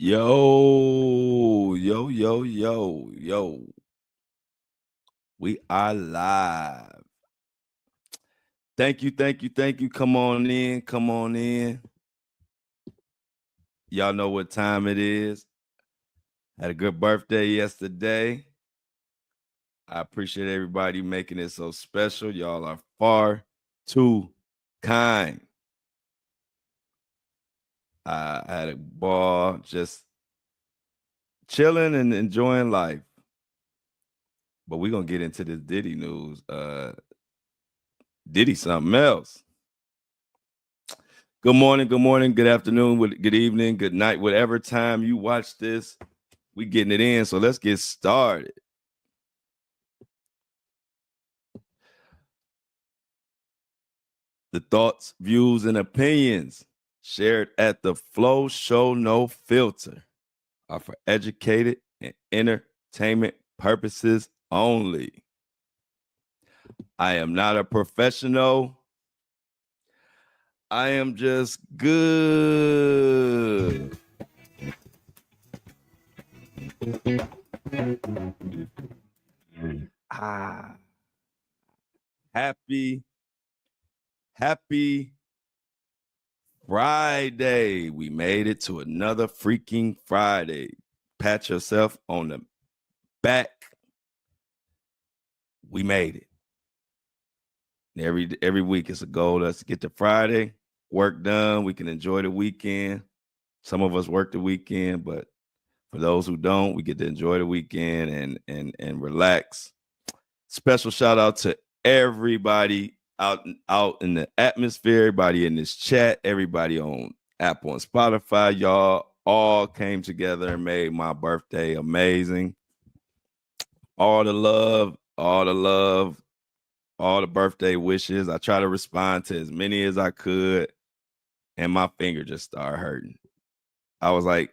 Yo. We are live. Thank you. Come on in. Y'all know what time it is. Had a good birthday yesterday. I appreciate everybody making it so special. Y'all are far too kind. I had a ball just chilling and enjoying life. But we're going to get into this Diddy news. Diddy something else. Good morning, good afternoon, good evening, good night, whatever time you watch this, we getting it in. So let's get started. The thoughts, views, and opinions shared at the Flow Show No Filter are for educated and entertainment purposes only. I am not a professional. I am just good. Happy Friday. We made it to another freaking Friday. Pat yourself on the back. We made it. Every week it's a goal. Let's get to Friday, work done. We can enjoy the weekend. Some of us work the weekend, but for those who don't, we get to enjoy the weekend and relax. Special shout out to everybody out in the atmosphere, everybody in this chat, everybody on Apple and Spotify. Y'all all came together and made my birthday amazing. All the love, all the birthday wishes. I try to respond to as many as I could, and my finger just started hurting. I was like,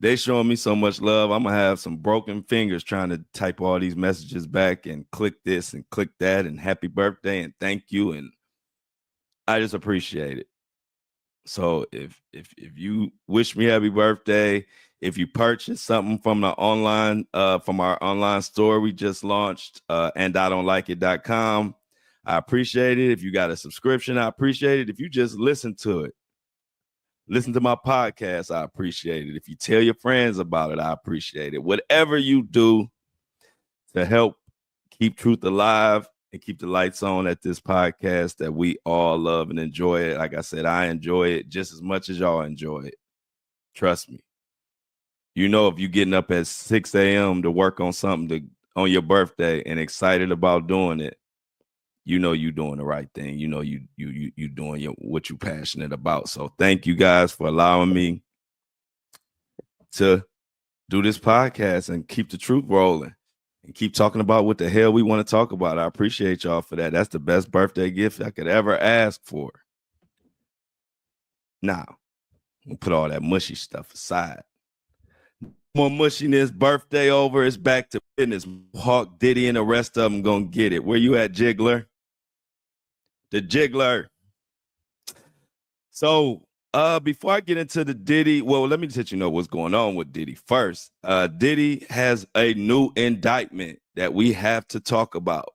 they showing me so much love. I'm going to have some broken fingers trying to type all these messages back and click this and click that and happy birthday and thank you. And I just appreciate it. So if you wish me happy birthday, if you purchase something from the online, from our online store we just launched, INDICTMENT.com, I appreciate it. If you got a subscription, I appreciate it. If you just listen to my podcast, I appreciate it. If you tell your friends about it, I appreciate it. Whatever you do to help keep truth alive and keep the lights on at this podcast that we all love and enjoy it. Like I said, I enjoy it just as much as y'all enjoy it. Trust me. You know, if you're getting up at 6 a.m. to work on something on your birthday and excited about doing it, you know you're doing the right thing. You know you doing what you're passionate about. So thank you guys for allowing me to do this podcast and keep the truth rolling and keep talking about what the hell we want to talk about. I appreciate y'all for that. That's the best birthday gift I could ever ask for. Now, we'll put all that mushy stuff aside. More mushiness, birthday over. It's back to business. Hawk, Diddy, and the rest of them gonna get it. Where you at, Jiggler? The Jiggler. So before I get into the Diddy, well, let me let you know what's going on with Diddy first. Diddy has a new indictment that we have to talk about.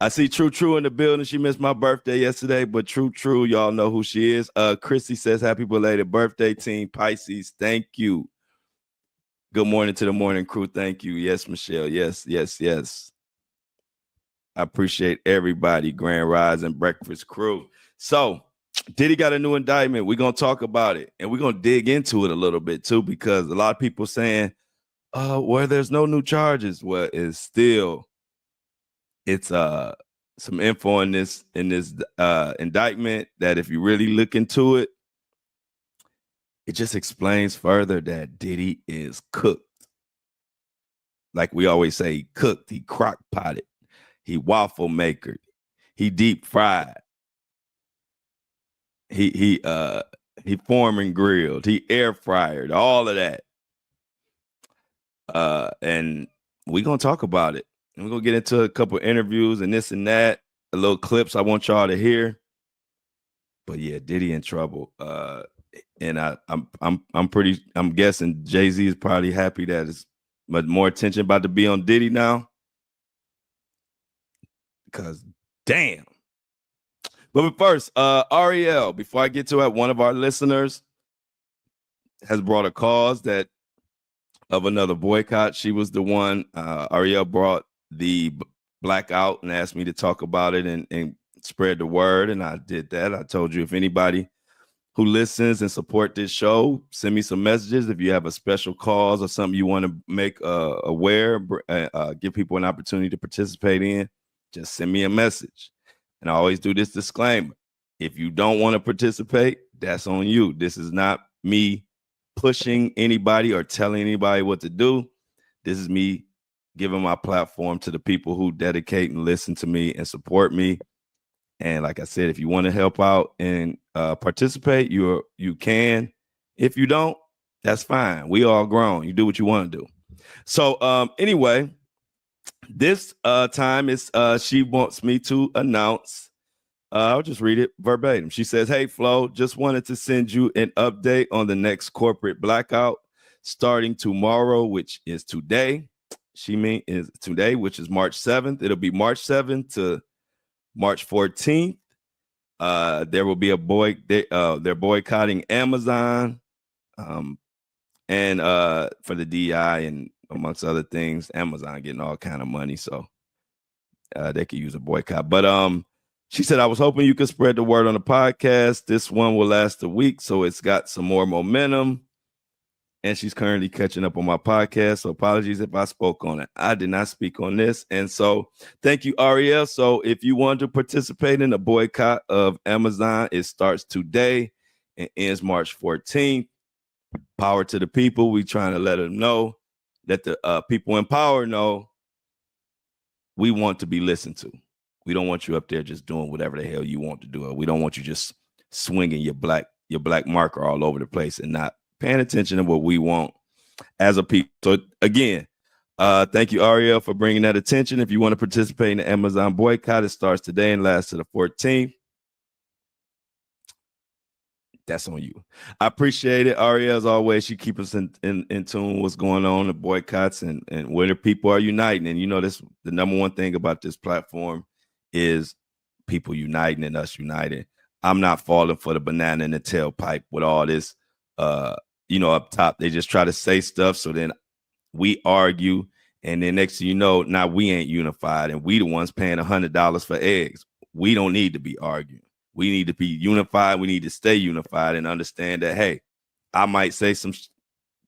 I see True in the building. She missed my birthday yesterday, but True, y'all know who she is. Chrissy says, happy belated birthday, Team Pisces. Thank you. Good morning to the morning crew. Thank you. Yes, Michelle. Yes. I appreciate everybody, Grand Rise and Breakfast crew. So Diddy got a new indictment. We're going to talk about it, and we're going to dig into it a little bit, too, because a lot of people saying, well, there's no new charges. Well, it's some info in this indictment that if you really look into it, it just explains further that Diddy is cooked. Like we always say, he cooked, he crock-potted, he waffle makered, he deep fried. He foreman grilled, he air fryered, all of that. And we're gonna talk about it. And we're gonna get into a couple of interviews and this and that, a little clips I want y'all to hear. But yeah, Diddy in trouble. And I'm guessing Jay-Z is probably happy that it's much more attention about to be on Diddy now. Because damn. But first, Ariel, before I get to it, one of our listeners has brought a cause that of another boycott. She was the one. Ariel brought the blackout and asked me to talk about it and spread the word. And I did that. I told you if anybody who listens and support this show, send me some messages. If you have a special cause or something you want to make aware, give people an opportunity to participate in, just send me a message. And I always do this disclaimer. If you don't want to participate, that's on you. This is not me pushing anybody or telling anybody what to do. This is me giving my platform to the people who dedicate and listen to me and support me. And like I said, if you want to help out and participate, you can. If you don't, that's fine. We all grown. You do what you want to do. So anyway, this time is she wants me to announce. I'll just read it verbatim. She says, "Hey, Flo, just wanted to send you an update on the next corporate blackout starting tomorrow, which is today. Is today, which is March 7th. It'll be March 7th to March 14th. There will be they're boycotting Amazon and for the DI and amongst other things. Amazon getting all kind of money, so they could use a boycott. But she said, I was hoping you could spread the word on the podcast. This one will last a week, so it's got some more momentum. And she's currently catching up on my podcast. So apologies if I spoke on it. I did not speak on this. And so thank you, Ariel. So if you want to participate in the boycott of Amazon, it starts today and ends March 14th. Power to the people. We trying to let them know, let the people in power know we want to be listened to. We don't want you up there just doing whatever the hell you want to do. We don't want you just swinging your black marker all over the place and not paying attention to what we want as a people. So again, thank you, Ariel, for bringing that attention. If you want to participate in the Amazon boycott, it starts today and lasts to the 14th. That's on you. I appreciate it, Ariel. As always, she keeps us in tune with what's going on, the boycotts and where the people are uniting. And you know, this the number one thing about this platform is people uniting and us united. I'm not falling for the banana in the tailpipe with all this up top. They just try to say stuff. So then we argue. And then next thing you know, now we ain't unified. And we the ones paying $100 for eggs. We don't need to be arguing. We need to be unified. We need to stay unified and understand that, hey, I might say some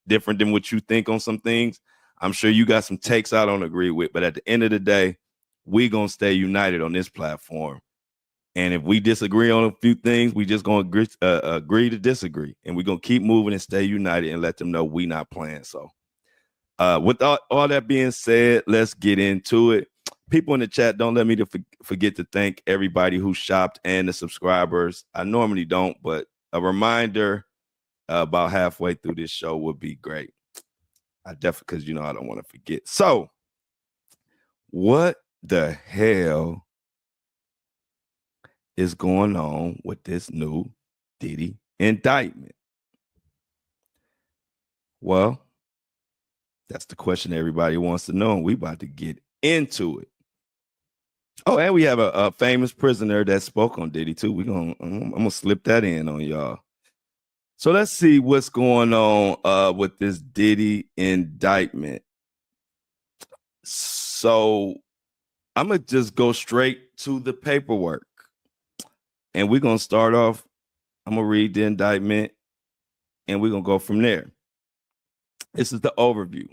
different than what you think on some things. I'm sure you got some takes I don't agree with. But at the end of the day, we going to stay united on this platform. And if we disagree on a few things, we just going to agree to disagree. And we're going to keep moving and stay united and let them know we not playing. So with all that being said, let's get into it. People in the chat, don't let me forget to thank everybody who shopped and the subscribers. I normally don't, but a reminder about halfway through this show would be great. I definitely, because I don't want to forget. So what the hell is going on with this new Diddy indictment? Well, that's the question everybody wants to know, and we about to get into it. Oh, and we have a famous prisoner that spoke on Diddy too. I'm gonna slip that in on y'all. So let's see what's going on with this Diddy indictment. So I'm gonna just go straight to the paperwork, and we're gonna start off. I'm gonna read the indictment, and we're gonna go from there. This is the overview.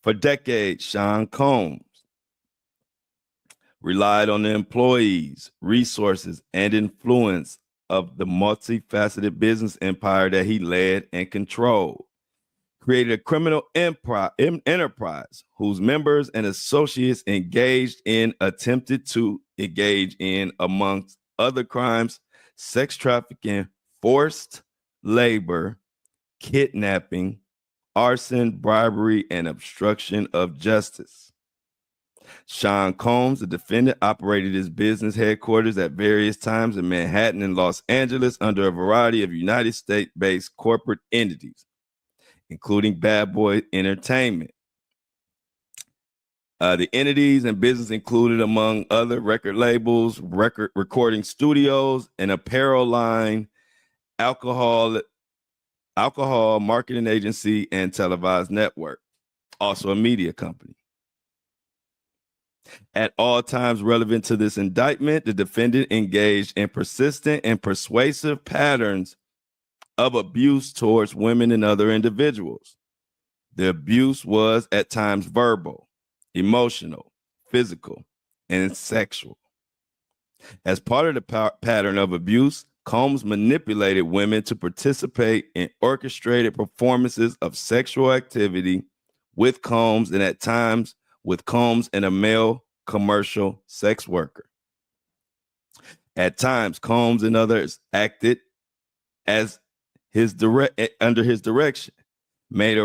For decades, Sean Combs relied on the employees, resources, and influence of the multifaceted business empire that he led and controlled, created a criminal enterprise whose members and associates attempted to engage in, amongst other crimes, sex trafficking, forced labor, kidnapping, arson, bribery, and obstruction of justice. Sean Combs, the defendant, operated his business headquarters at various times in Manhattan and Los Angeles under a variety of United States-based corporate entities, including Bad Boy Entertainment. The entities and business included, among other, record labels, recording studios, an apparel line, alcohol marketing agency, and televised network, also a media company. At all times relevant to this indictment, the defendant engaged in persistent and persuasive patterns of abuse towards women and other individuals. The abuse was at times verbal, emotional, physical, and sexual. As part of the pattern of abuse, Combs manipulated women to participate in orchestrated performances of sexual activity with Combs, and at times with Combs and a male commercial sex worker. At times, Combs and others acted as under his direction, made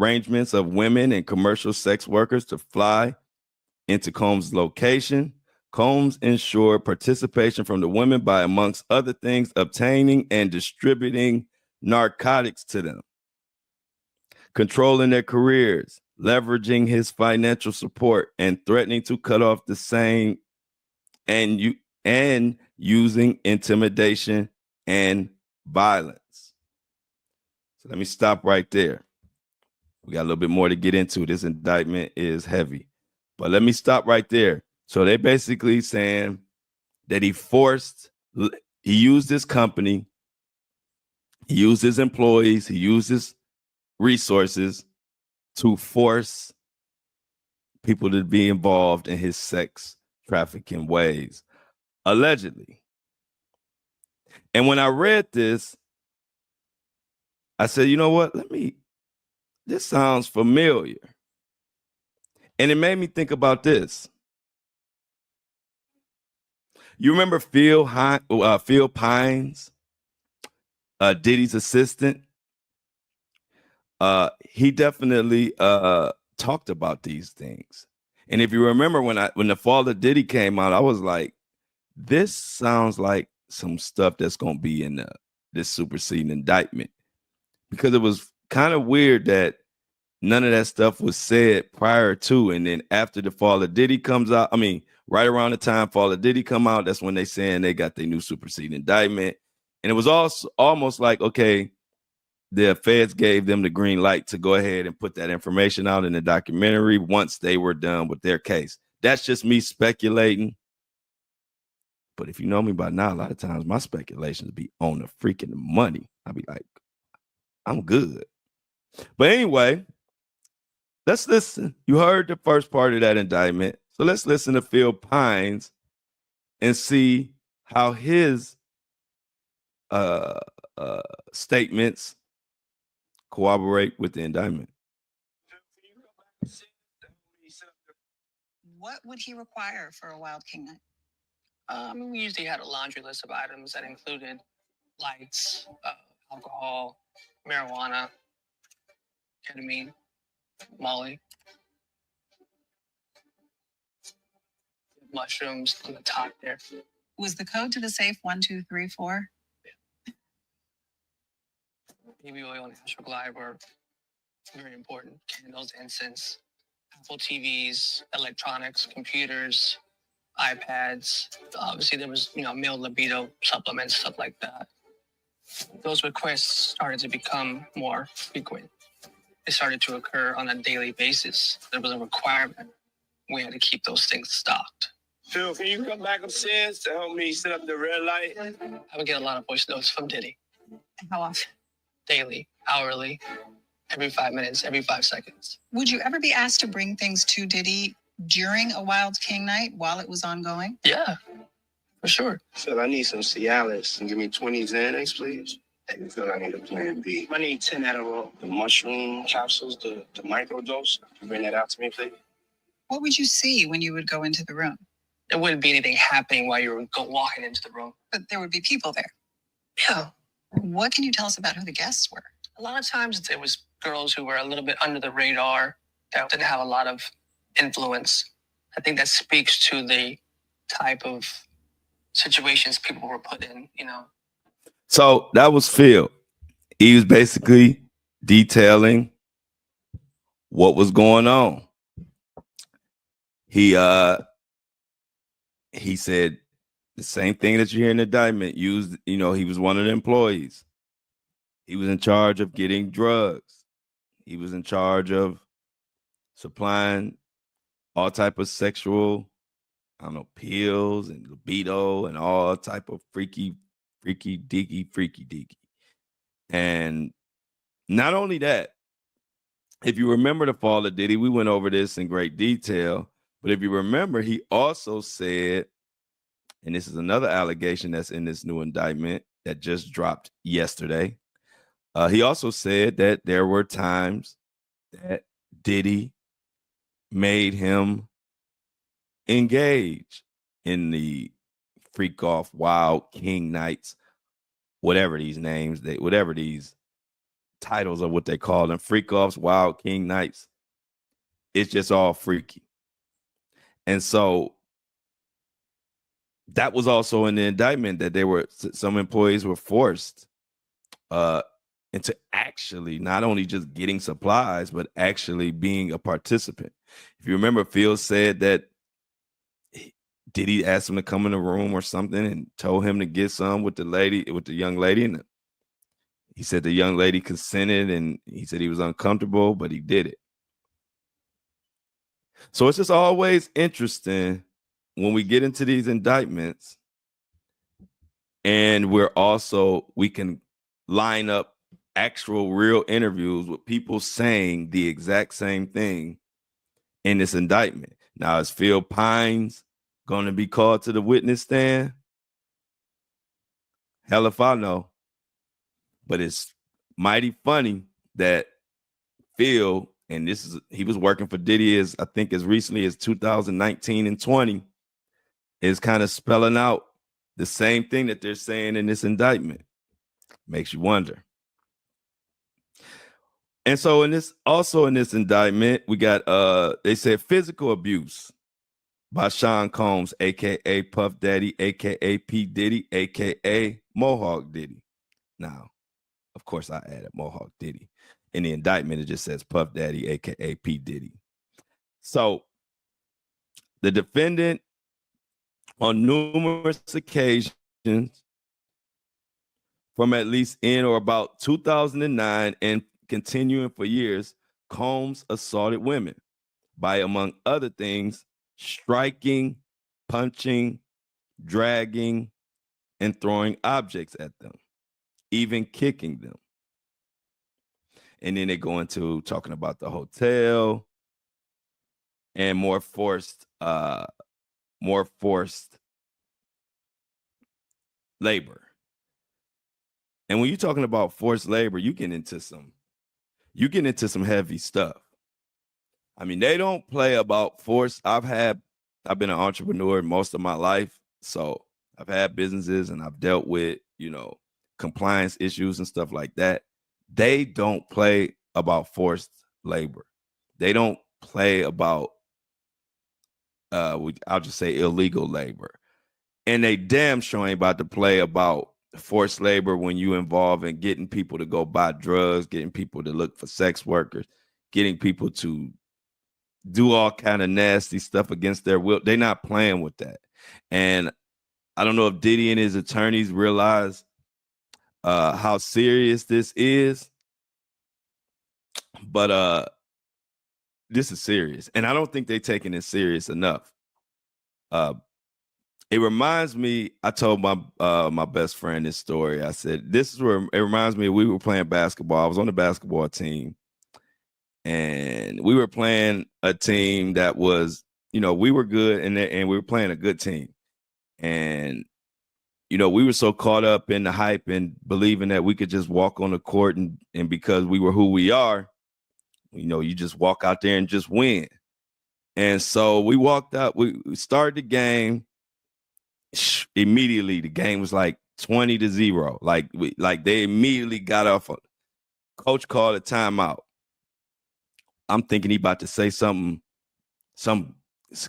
arrangements of women and commercial sex workers to fly into Combs' location. Combs ensured participation from the women by, amongst other things, obtaining and distributing narcotics to them, controlling their careers, leveraging his financial support, and threatening to cut off the same, and using intimidation and violence. So let me stop right there. We got a little bit more to get into. This indictment is heavy, but let me stop right there. So they basically saying that he used his company, he used his employees, he used his resources to force people to be involved in his sex trafficking ways, allegedly. And when I read this, I said, you know what? This sounds familiar. And it made me think about this. You remember Phil Pines, Diddy's assistant? He definitely talked about these things. And if you remember when the Fall of Diddy came out, I was like, this sounds like some stuff that's going to be in this superseding indictment, because it was kind of weird that none of that stuff was said prior to, and then after the Fall of Diddy comes out, I mean, right around the time Fall of Diddy come out, that's when they saying they got their new superseding indictment. And it was also almost like, okay, the feds gave them the green light to go ahead and put that information out in the documentary once they were done with their case. That's just me speculating. But if you know me by now, a lot of times my speculations be on the freaking money. I'll be like, I'm good. But anyway, let's listen. You heard the first part of that indictment. So let's listen to Phil Pines and see how his statements corroborate with the indictment. What would he require for a Wild King night? We usually had a laundry list of items that included lights, alcohol, marijuana, ketamine, Molly, mushrooms on the top there. Was the code to the safe 1, 2, 3, 4? Baby oil and Astro Glide were very important. Candles, incense, Apple TVs, electronics, computers, iPads. Obviously, there was, male libido supplements, stuff like that. Those requests started to become more frequent. It started to occur on a daily basis. There was a requirement. We had to keep those things stocked. Phil, can you come back upstairs to help me set up the red light? I would get a lot of voice notes from Diddy. How often? Daily, hourly, every 5 minutes, every 5 seconds. Would you ever be asked to bring things to Diddy during a Wild King night while it was ongoing? Yeah, for sure. Phil, I need some Cialis. And give me 20 Xanax, please. Hey, Phil, I need a plan B. I need 10 Adderall. The mushroom capsules, the microdose. Can you bring that out to me, please? What would you see when you would go into the room? There wouldn't be anything happening while you were walking into the room. But there would be people there. Yeah. What can you tell us about who the guests were? A lot of times it was girls who were a little bit under the radar, that didn't have a lot of influence. I think that speaks to the type of situations people were put in, you know. So that was Phil. He was basically detailing what was going on. He said the same thing that you hear in the indictment. Used, he was one of the employees. He was in charge of getting drugs. He was in charge of supplying all type of sexual, pills and libido and all type of freaky deaky. And not only that, if you remember the fall of Diddy, we went over this in great detail. But if you remember, he also said, and this is another allegation that's in this new indictment that just dropped yesterday. He also said that there were times that Diddy made him engage in the freak off wild king nights, whatever these titles are, what they call them, freak offs, wild king nights. It's just all freaky. And so that was also in the indictment, that some employees were forced into actually not only just getting supplies, but actually being a participant. If you remember, Phil said that Diddy asked him to come in the room or something and told him to get some with the young lady. And he said the young lady consented, and he said he was uncomfortable, but he did it. So it's just always interesting when we get into these indictments, and we can line up actual real interviews with people saying the exact same thing in this indictment. Now, is Phil Pines going to be called to the witness stand? Hell if I know. But it's mighty funny that Phil, and he was working for Diddy as recently as 2019 and 20, is kind of spelling out the same thing that they're saying in this indictment. Makes you wonder. And so in this indictment, we got they said physical abuse by Sean Combs, aka Puff Daddy, aka P. Diddy, aka Mohawk Diddy. Now, of course, I added Mohawk Diddy. In the indictment, it just says Puff Daddy, aka P. Diddy. So the defendant, on numerous occasions, from at least in or about 2009 and continuing for years, Combs assaulted women by, among other things, striking, punching, dragging, and throwing objects at them, even kicking them. And then they go into talking about the hotel and more forced labor. And when you're talking about forced labor, you get into some heavy stuff. I mean, they don't play about force. I've been an entrepreneur most of my life, so I've had businesses and I've dealt with, compliance issues and stuff like that. They don't play about forced labor. They don't play about I'll just say illegal labor. And they damn sure ain't about to play about forced labor when you involve in getting people to go buy drugs, getting people to look for sex workers, getting people to do all kind of nasty stuff against their will. They're not playing with that. And I don't know if Diddy and his attorneys realize how serious this is, but this is serious. And I don't think they're taking it serious enough. It reminds me, I told my best friend this story. I said, this is where it reminds me, we were playing basketball. I was on the basketball team. And we were playing a team that was, we were good, and we were playing a good team. And, we were so caught up in the hype and believing that we could just walk on the court and because we were who we are, you just walk out there and just win. And so we walked out, we started the game. Immediately, the game was like 20-0. Like they immediately got off. Coach called a timeout. I'm thinking he about to say something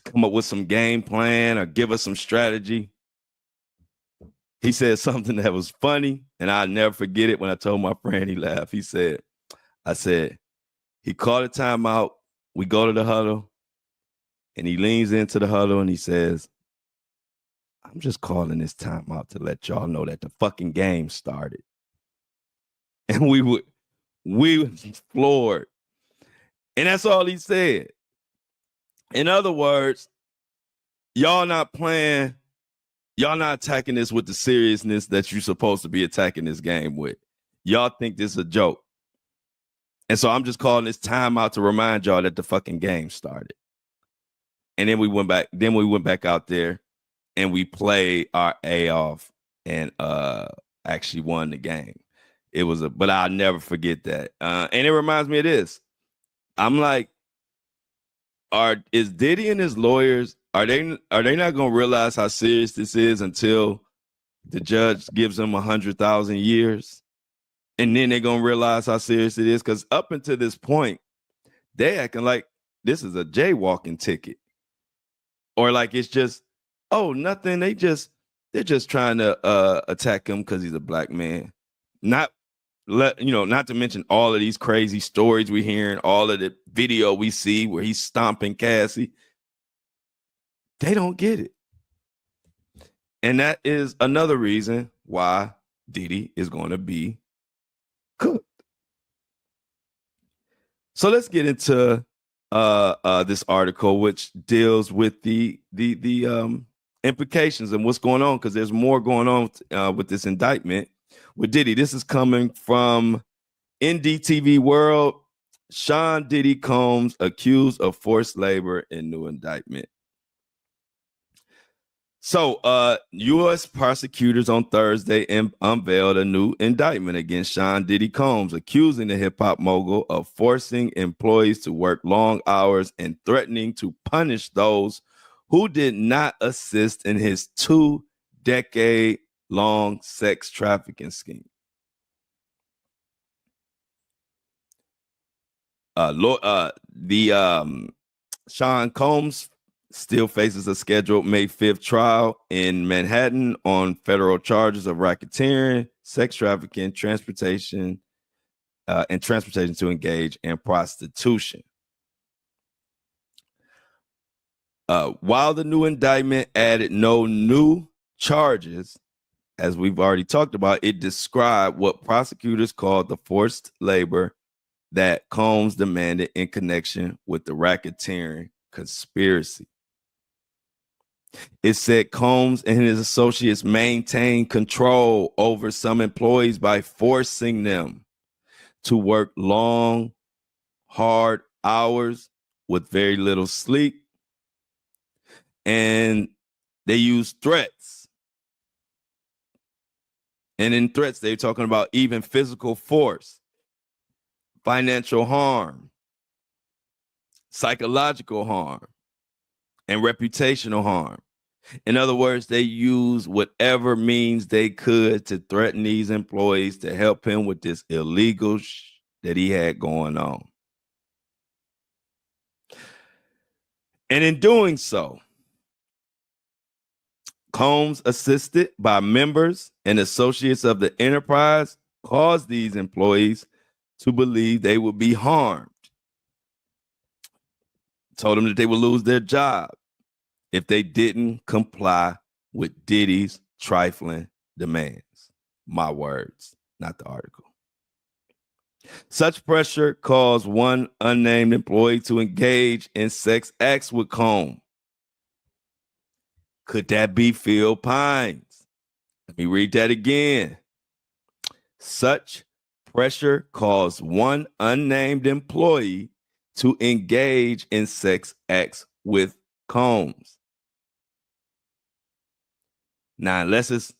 come up with some game plan or give us some strategy. He said something that was funny, and I'll never forget it. When I told my friend, he laughed. He said, he called a timeout. We go to the huddle, and he leans into the huddle, and he says, I'm just calling this timeout to let y'all know that the fucking game started. And we were floored. And that's all he said. In other words, y'all not attacking this with the seriousness that you're supposed to be attacking this game with. Y'all think this is a joke. And so I'm just calling this timeout to remind y'all that the fucking game started. And then we went back out there and we played our A off and actually won the game. But I'll never forget that. And it reminds me of this. I'm like, is Diddy and his lawyers, are they not going to realize how serious this is until the judge gives them 100,000 years? And then they're going to realize how serious it is? Because up until this point, they acting like this is a jaywalking ticket. Or like it's just, oh, nothing. They're just trying to attack him because he's a black man. Not to mention all of these crazy stories we're hearing, all of the video we see where he's stomping Cassie. They don't get it. And that is another reason why Diddy is going to be cooked. So let's get into this article, which deals with the implications and what's going on, because there's more going on with this indictment with Diddy. This is coming from NDTV World. Sean Diddy Combs accused of forced labor in new indictment. So U.S. prosecutors on Thursday unveiled a new indictment against Sean Diddy Combs, accusing the hip-hop mogul of forcing employees to work long hours and threatening to punish those who did not assist in his 2-decade-long sex trafficking scheme. Sean Combs still faces a scheduled May 5th trial in Manhattan on federal charges of racketeering, sex trafficking, transportation to engage in prostitution. While the new indictment added no new charges, as we've already talked about, it described what prosecutors called the forced labor that Combs demanded in connection with the racketeering conspiracy. It said Combs and his associates maintained control over some employees by forcing them to work long, hard hours with very little sleep. And they used threats. And in threats, they're talking about even physical force, financial harm, psychological harm, and reputational harm. In other words, they used whatever means they could to threaten these employees to help him with this illegal that he had going on. And in doing so, Combs, assisted by members and associates of the enterprise, caused these employees to believe they would be harmed. Told them that they would lose their job if they didn't comply with Diddy's trifling demands. My words, not the article. Such pressure caused one unnamed employee to engage in sex acts with Combs. Could that be Phil Pines? Let me read that again. Such pressure caused one unnamed employee to engage in sex acts with Combs. Now, unless it's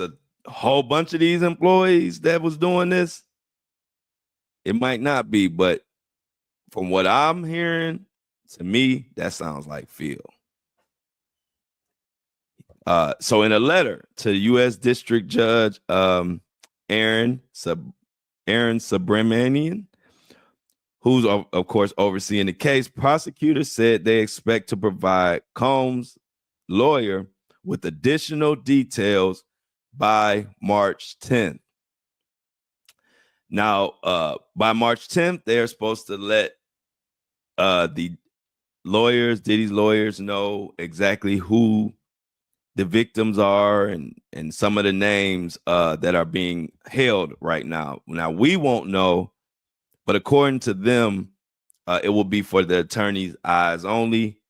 a whole bunch of these employees that was doing this, it might not be. But from what I'm hearing, to me, that sounds like Phil. So in a letter to U.S. District Judge Aaron Subramanian, who's, of course, overseeing the case. Prosecutors said they expect to provide Combs' lawyer with additional details by March 10th. Now, by March 10th, they're supposed to let the lawyers, Diddy's lawyers, know exactly who the victims are and some of the names that are being held right now. Now, we won't know, but according to them, it will be for the attorney's eyes only.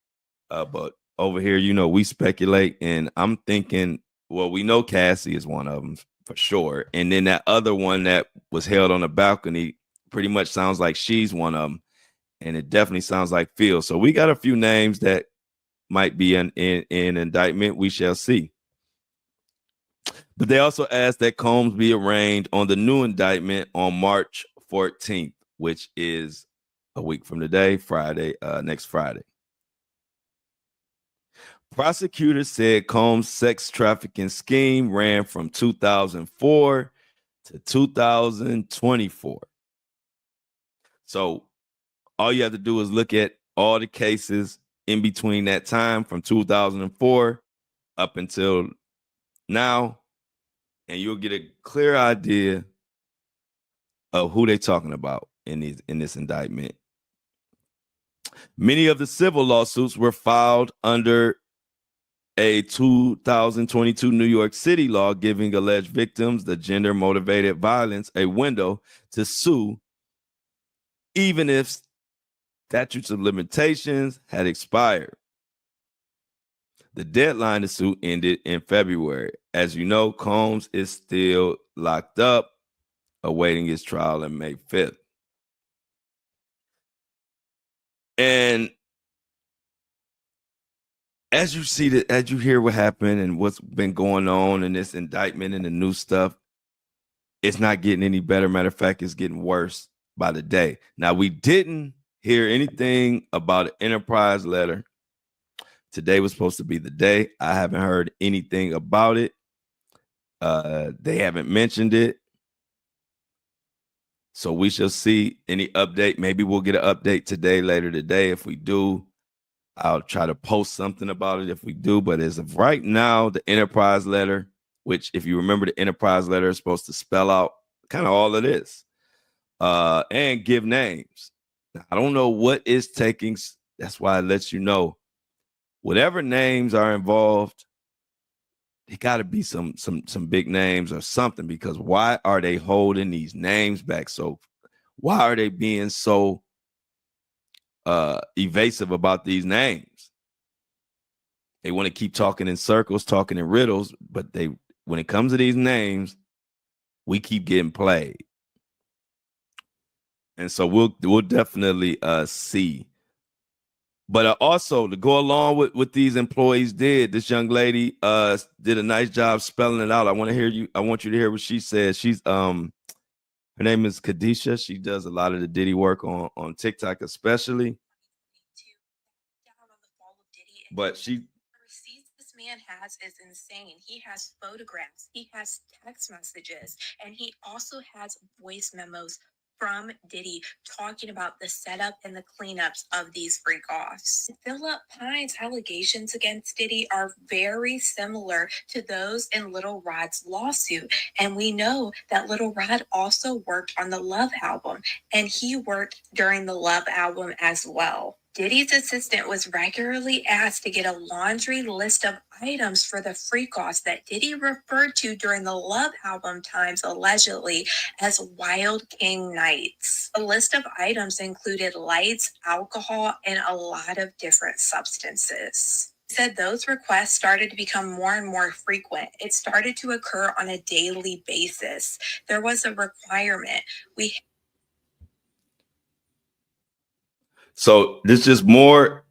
But over here, we speculate, and I'm thinking, well, we know Cassie is one of them for sure. And then that other one that was held on the balcony pretty much sounds like she's one of them. And it definitely sounds like Phil. So we got a few names that might be in indictment. We shall see. But they also asked that Combs be arraigned on the new indictment on March 14th, which is a week from today, Friday, next Friday. Prosecutors said Combs' sex trafficking scheme ran from 2004 to 2024. So all you have to do is look at all the cases in between that time from 2004 up until now, and you'll get a clear idea of who they're talking about in this indictment. Many of the civil lawsuits were filed under a 2022 New York City law giving alleged victims the gender-motivated violence a window to sue, even if statutes of limitations had expired. The deadline to sue ended in February. As you know, Combs is still locked up, awaiting his trial on May 5th. And as you see that, as you hear what happened and what's been going on in this indictment and the new stuff, it's not getting any better. Matter of fact, it's getting worse by the day. Now, we didn't hear anything about an Enterprise letter. Today was supposed to be the day. I haven't heard anything about it. They haven't mentioned it. So we shall see any update. Maybe we'll get an update today, later today. If we do, I'll try to post something about it if we do. But as of right now, the Enterprise letter, which if you remember, the Enterprise letter is supposed to spell out kind of all of this and give names. Now, I don't know what is taking. That's why it lets you know whatever names are involved, they got to be some big names or something, because why are they holding these names back? So why are they being so evasive about these names? They want to keep talking in circles, talking in riddles, but when it comes to these names, we keep getting played. And so we'll definitely see. But also to go along with what these employees did, this young lady did a nice job spelling it out. I want you to hear what she said. She's her name is Kadisha. She does a lot of the Diddy work on TikTok, especially. But the receipts this man has is insane. He has photographs, he has text messages, and he also has voice memos from Diddy talking about the setup and the cleanups of these freak-offs. Philip Pine's allegations against Diddy are very similar to those in Lil Rod's lawsuit. And we know that Lil Rod also worked on the Love album, and he worked during the Love album as well. Diddy's assistant was regularly asked to get a laundry list of items for the freak-offs that Diddy referred to during the Love album times, allegedly, as Wild King Nights. A list of items included lights, alcohol, and a lot of different substances. He said those requests started to become more and more frequent. It started to occur on a daily basis. There was a requirement. So this is more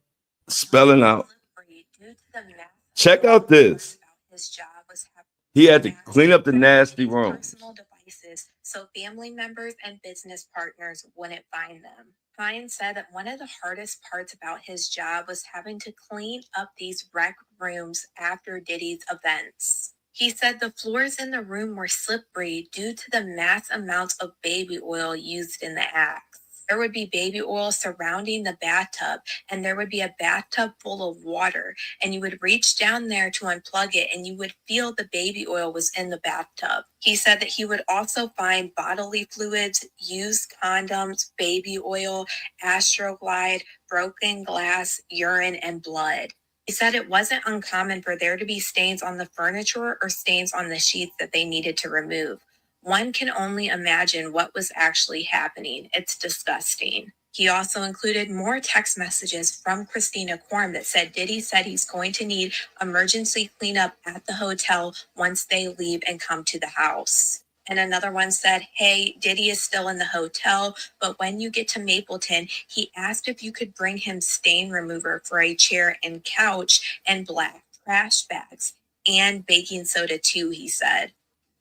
spelling out. Check out this. He had to clean up the nasty rooms. Personal devices so family members and business partners wouldn't find them. Pine said that one of the hardest parts about his job was having to clean up these wreck rooms after Diddy's events. He said the floors in the room were slippery due to the mass amounts of baby oil used in the acts. There would be baby oil surrounding the bathtub, and there would be a bathtub full of water, and you would reach down there to unplug it, and you would feel the baby oil was in the bathtub. He said that he would also find bodily fluids, used condoms, baby oil, Astroglide, broken glass, urine, and blood. He said it wasn't uncommon for there to be stains on the furniture or stains on the sheets that they needed to remove. One can only imagine what was actually happening. It's disgusting. He also included more text messages from Christina Korm that said Diddy said he's going to need emergency cleanup at the hotel once they leave and come to the house. And another one said, hey, Diddy is still in the hotel, but when you get to Mapleton, he asked if you could bring him stain remover for a chair and couch and black trash bags and baking soda too, he said.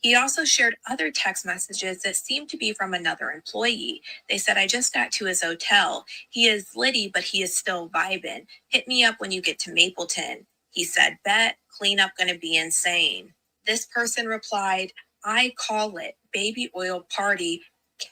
He also shared other text messages that seemed to be from another employee. They said, I just got to his hotel. He is litty, but he is still vibing. Hit me up when you get to Mapleton. He said, bet, cleanup gonna be insane. This person replied, I call it baby oil party,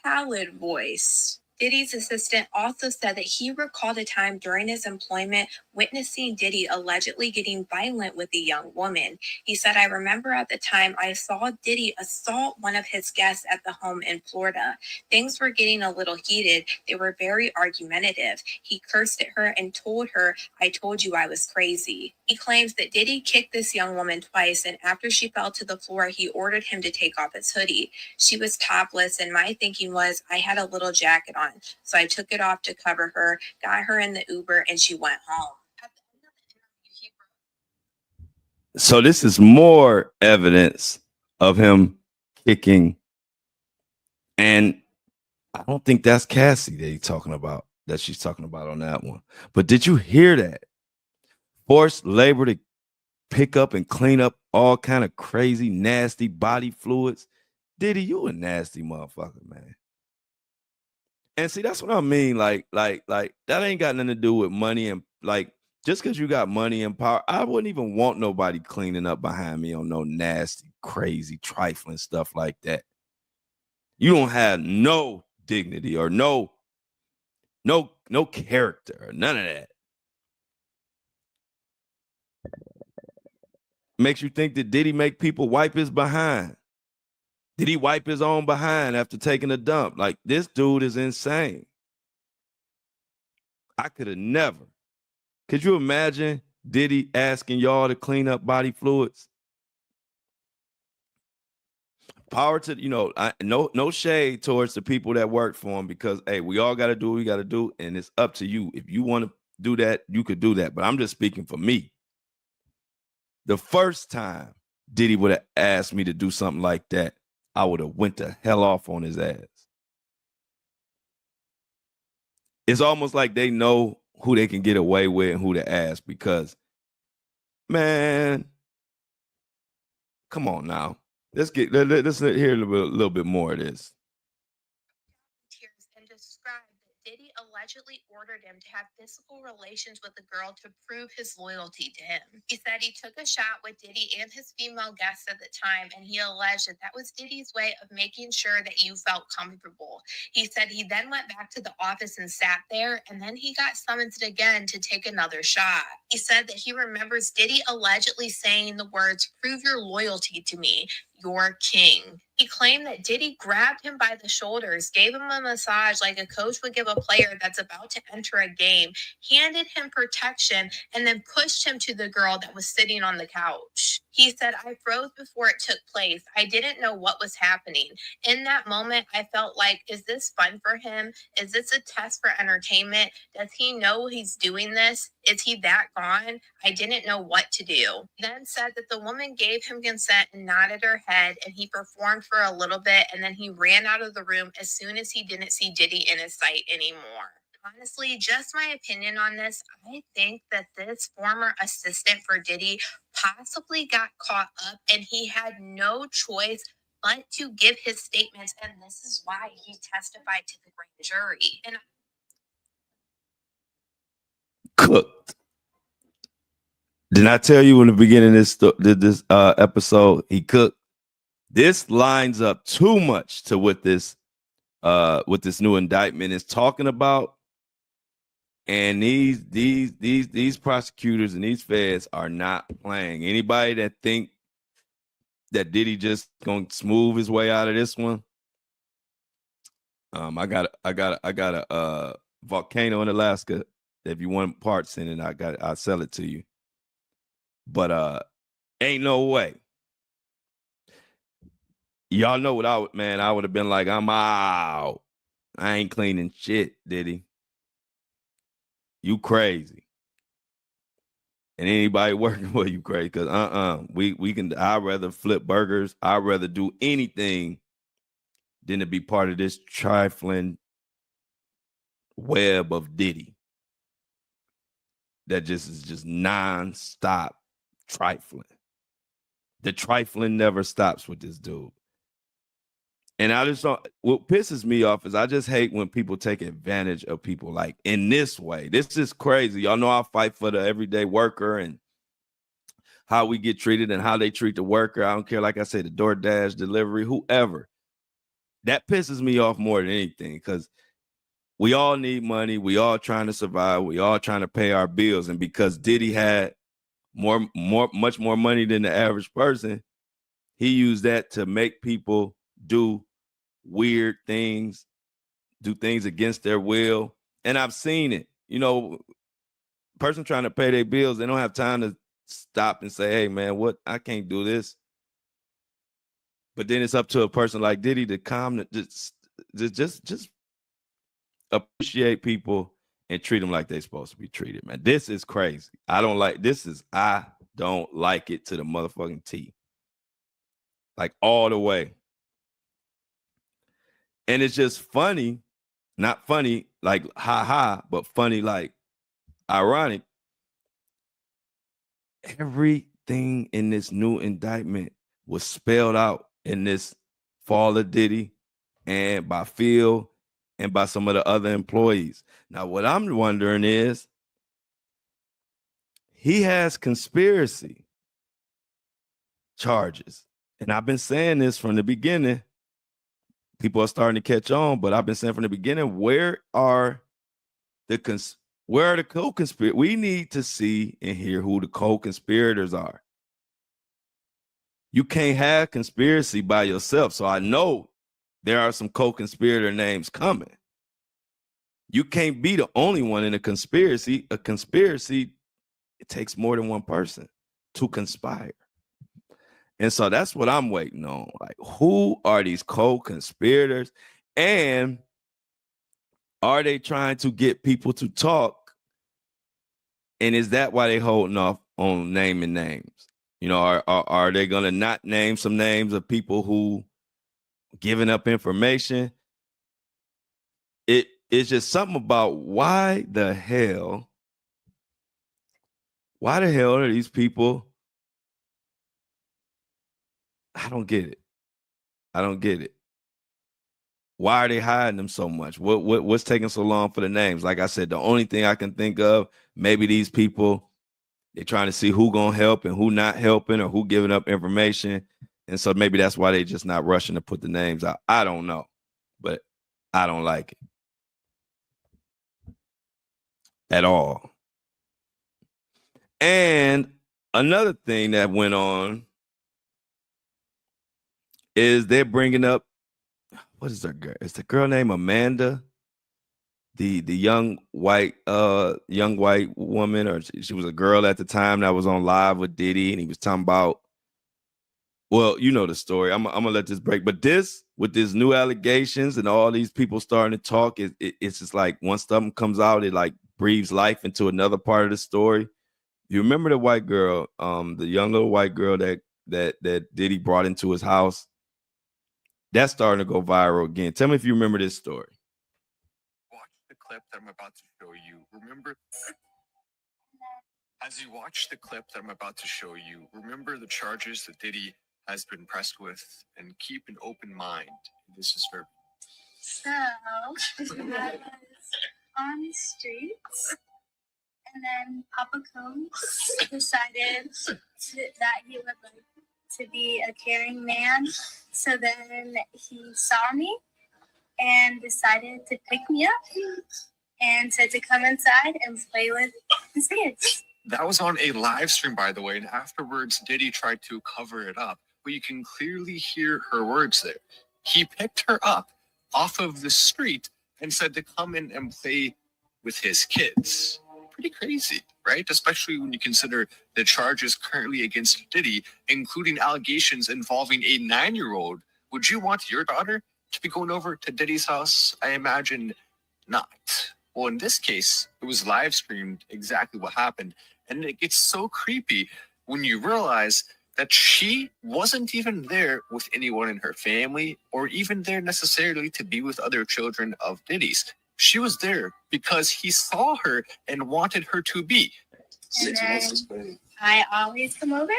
Khaled voice. Diddy's assistant also said that he recalled a time during his employment witnessing Diddy allegedly getting violent with a young woman. He said, I remember at the time I saw Diddy assault one of his guests at the home in Florida. Things were getting a little heated. They were very argumentative. He cursed at her and told her, I told you I was crazy. He claims that Diddy kicked this young woman twice, and after she fell to the floor, he ordered him to take off his hoodie. She was topless, and my thinking was I had a little jacket on. So I took it off to cover her, got her in the Uber, and she went home. So this is more evidence of him kicking. And I don't think that's Cassie that she's talking about on that one. But did you hear that? Forced labor to pick up and clean up all kind of crazy, nasty body fluids. Diddy, you a nasty motherfucker, man. And see, that's what I mean. Like that ain't got nothing to do with money and like just because you got money and power, I wouldn't even want nobody cleaning up behind me on no nasty, crazy, trifling stuff like that. You don't have no dignity or no character or none of that. Makes you think that Diddy make people wipe his behind. Did he wipe his own behind after taking a dump? Like, this dude is insane. I could have never. Could you imagine Diddy asking y'all to clean up body fluids? Power to, no shade towards the people that work for him because, hey, we all got to do what we got to do, and it's up to you. If you want to do that, you could do that. But I'm just speaking for me. The first time Diddy would have asked me to do something like that, I would have went the hell off on his ass. It's almost like they know who they can get away with and who to ask because, man, come on now. Let's hear a little bit more of this. And described that Diddy allegedly ordered him to have physical relations with the girl to prove his loyalty to him. He said he took a shot with Diddy and his female guests at the time, and he alleged that was Diddy's way of making sure that you felt comfortable. He said he then went back to the office and sat there, and then he got summoned again to take another shot. He said that he remembers Diddy allegedly saying the words, prove your loyalty to me, your king. He claimed that Diddy grabbed him by the shoulders, gave him a massage like a coach would give a player that's about to enter a game, handed him protection, and then pushed him to the girl that was sitting on the couch. He said, I froze before it took place. I didn't know what was happening. In that moment, I felt like, is this fun for him? Is this a test for entertainment? Does he know he's doing this? Is he that gone? I didn't know what to do. He then said that the woman gave him consent and nodded her head, and he performed for a little bit, and then he ran out of the room as soon as he didn't see Diddy in his sight anymore. Honestly, just my opinion on this, I think that this former assistant for Diddy possibly got caught up and he had no choice but to give his statements, and this is why he testified to the grand jury. And cooked. Didn't I tell you in the beginning of this episode, he cooked? This lines up too much to what this what this new indictment is talking about. And these prosecutors and these feds are not playing. Anybody that think that Diddy just gonna smooth his way out of this one, I got a volcano in Alaska. If you want parts in it, I'll sell it to you. But ain't no way. Y'all know what I would have been like, I'm out. I ain't cleaning shit, Diddy. You crazy. And anybody working for you crazy, because I'd rather flip burgers. I'd rather do anything than to be part of this trifling web of Diddy that just is just non-stop trifling. The trifling never stops with this dude. And I just don't, what pisses me off is I just hate when people take advantage of people like in this way. This is crazy. Y'all know I fight for the everyday worker and how we get treated and how they treat the worker. I don't care, like I say, the DoorDash delivery, whoever. That pisses me off more than anything, because we all need money. We all trying to survive. We all trying to pay our bills. And because Diddy had much more money than the average person, he used that to make people do weird things, do things against their will. And I've seen it. You know, person trying to pay their bills, they don't have time to stop and say, hey, man, what? I can't do this. But then it's up to a person like Diddy to calm, just appreciate people and treat them like they're supposed to be treated, man. This is crazy. I don't like it to the motherfucking T. Like all the way. And it's just funny, not funny, like ha, but funny, like ironic. Everything in this new indictment was spelled out in this fall of Diddy and by Phil and by some of the other employees. Now, what I'm wondering is, he has conspiracy charges. And I've been saying this from the beginning. People are starting to catch on, but I've been saying from the beginning, where are the co-conspirators? We need to see and hear who the co-conspirators are. You can't have conspiracy by yourself. So I know there are some co-conspirator names coming. You can't be the only one in a conspiracy. A conspiracy, it takes more than one person to conspire. And so that's what I'm waiting on. Like, who are these co-conspirators? And are they trying to get people to talk? And is that why they holding off on naming names? You know, are they going to not name some names of people who giving up information? It's just something about why the hell are these people? I don't get it. Why are they hiding them so much? What's taking so long for the names? Like I said, the only thing I can think of, maybe these people, they're trying to see who gonna help and who not helping, or who giving up information. And so maybe that's why they just not rushing to put the names out. I don't know, but I don't like it at all. And another thing that went on is they're bringing up, what is her girl? It's the girl named Amanda, the young white woman, or she was a girl at the time that was on live with Diddy, and he was talking about, well, you know the story. I'm gonna let this break, but this, with these new allegations and all these people starting to talk, it's just like once something comes out, it like breathes life into another part of the story. You remember the white girl, the young little white girl that Diddy brought into his house? That's starting to go viral again. Tell me if you remember this story. Watch the clip that I'm about to show you. Remember, as you watch the clip that I'm about to show you, remember the charges that Diddy has been pressed with, and keep an open mind. This is for. So, I was on the streets, and then Papa Combs decided that he would like to be a caring man. So then he saw me, and decided to pick me up and said to come inside and play with his kids. That was on a live stream, by the way, and afterwards, Diddy tried to cover it up, but you can clearly hear her words there. He picked her up off of the street and said to come in and play with his kids. Pretty crazy, right? Especially when you consider the charges currently against Diddy, including allegations involving a 9-year-old. Would you want your daughter to be going over to Diddy's house? I imagine not. Well, in this case, it was live streamed exactly what happened. And it gets so creepy when you realize that she wasn't even there with anyone in her family or even there necessarily to be with other children of Diddy's. She was there because he saw her and wanted her to be. And then I always come over.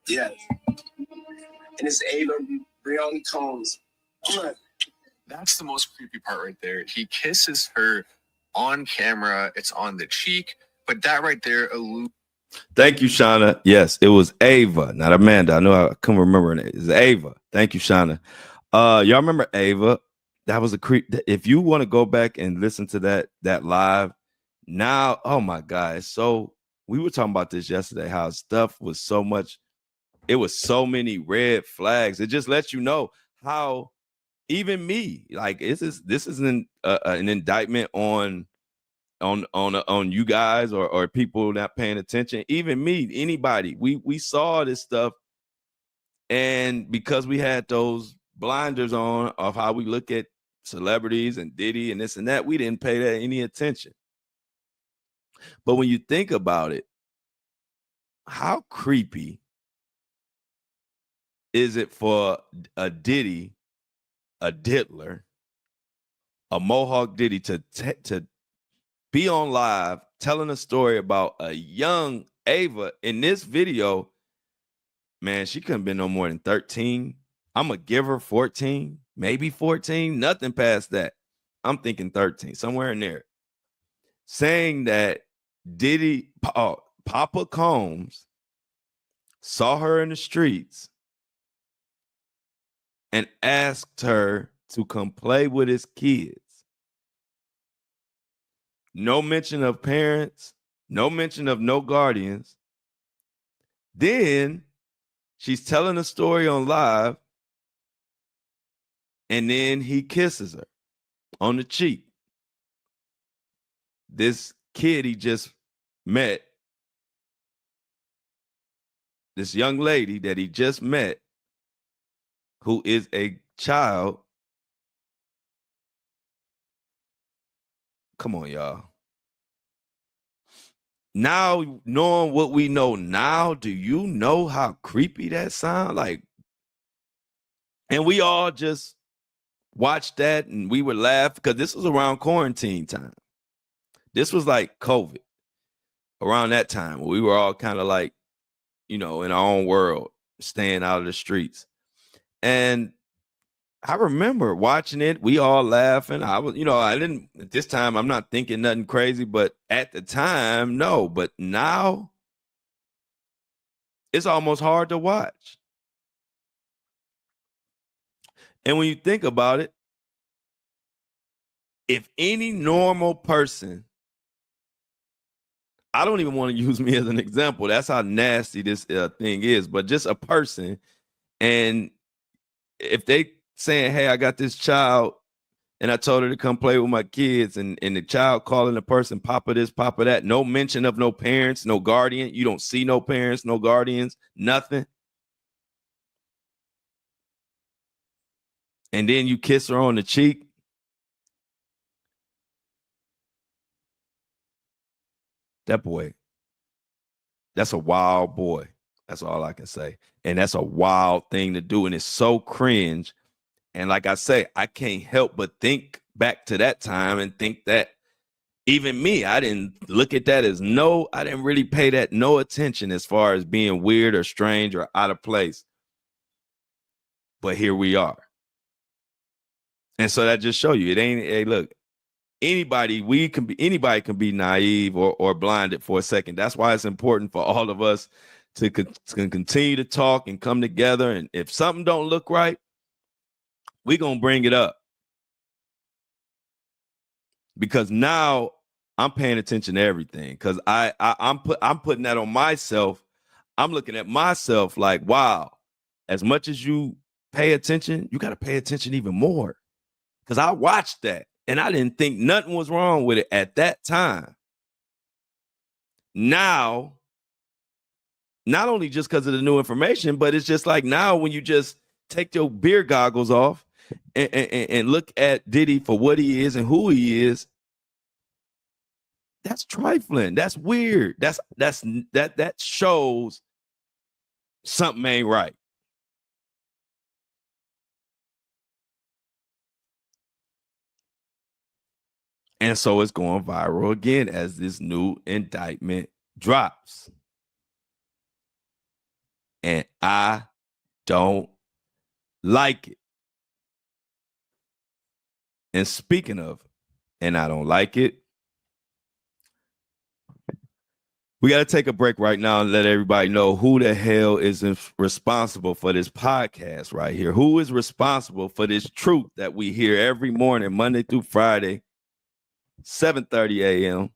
Yeah. And it's Ava Brioni Combs. That's the most creepy part right there. He kisses her on camera. It's on the cheek, but that right there alludes. Thank you, Shauna. Yes, it was Ava, not Amanda. I know I couldn't remember her name. It's Ava. Thank you, Shauna. Y'all remember Ava? That was a creep. If you want to go back and listen to that live now, oh my God. So we were talking about this yesterday, how stuff was so much, it was so many red flags. It just lets you know how even me, like this isn't an indictment on you guys or people not paying attention. Even me, anybody, we saw this stuff, and because we had those blinders on of how we look at celebrities and Diddy and this and that, we didn't pay that any attention. But when you think about it, how creepy is it for a Diddy, a diddler, a Mohawk Diddy to be on live telling a story about a young Ava in this video? Man, she couldn't be no more than 13. I'm going to give her 14, maybe 14, nothing past that. I'm thinking 13, somewhere in there. Saying that Diddy, Papa Combs saw her in the streets and asked her to come play with his kids. No mention of parents, no mention of no guardians. Then she's telling a story on live, and then he kisses her on the cheek. This kid he just met, this young lady that he just met, who is a child. Come on, y'all. Now, knowing what we know now, do you know how creepy that sounds? Like, and we all just watched that and we would laugh because this was around quarantine time. This was like COVID around that time. We were all kind of like, in our own world, staying out of the streets. And I remember watching it. We all laughing. I was, I didn't, at this time, I'm not thinking nothing crazy, but at the time, no. But now it's almost hard to watch. And when you think about it, if any normal person, I don't even want to use me as an example. That's how nasty this thing is, but just a person. And if they saying, hey, I got this child and I told her to come play with my kids, and the child calling the person Papa this, Papa that, no mention of no parents, no guardian. You don't see no parents, no guardians, nothing. And then you kiss her on the cheek. That boy, that's a wild boy. That's all I can say. And that's a wild thing to do. And it's so cringe. And like I say, I can't help but think back to that time and think that even me, I didn't look at that as I didn't really pay that no attention as far as being weird or strange or out of place. But here we are. And so that just show you, it ain't, hey, look, anybody can be naive or blinded for a second. That's why it's important for all of us to continue to talk and come together. And if something don't look right, we're going to bring it up. because now I'm paying attention to everything, because I'm putting that on myself. I'm looking at myself like, wow, as much as you pay attention, you got to pay attention even more. Because I watched that and I didn't think nothing was wrong with it at that time. Now, not only just because of the new information, but it's just like now when you just take your beer goggles off and look at Diddy for what he is and who he is, that's trifling. That's weird. That shows something ain't right. And so it's going viral again as this new indictment drops. And I don't like it. And speaking of, and I don't like it, we got to take a break right now and let everybody know who the hell is responsible for this podcast right here. Who is responsible for this truth that we hear every morning, Monday through Friday, 7:30 a.m.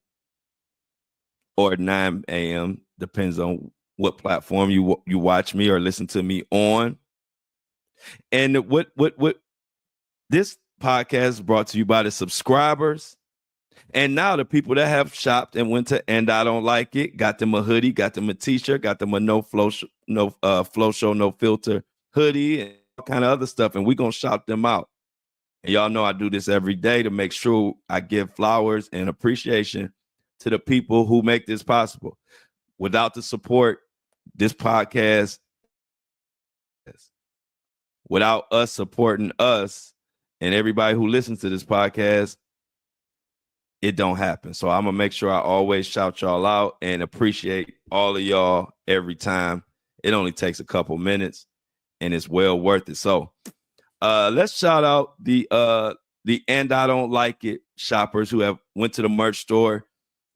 or 9 a.m. Depends on what platform you watch me or listen to me on. And what this podcast is brought to you by the subscribers. And now the people that have shopped and went to And I Don't Like It, got them a hoodie, got them a t-shirt, got them a no flow show, no filter hoodie, and all kind of other stuff. And we're going to shout them out. And y'all know I do this every day to make sure I give flowers and appreciation to the people who make this possible. Without the support, this podcast, without us supporting us and everybody who listens to this podcast, it don't happen. So I'm going to make sure I always shout y'all out and appreciate all of y'all every time. It only takes a couple minutes and it's well worth it. So let's shout out the And I Don't Like It shoppers who have went to the merch store.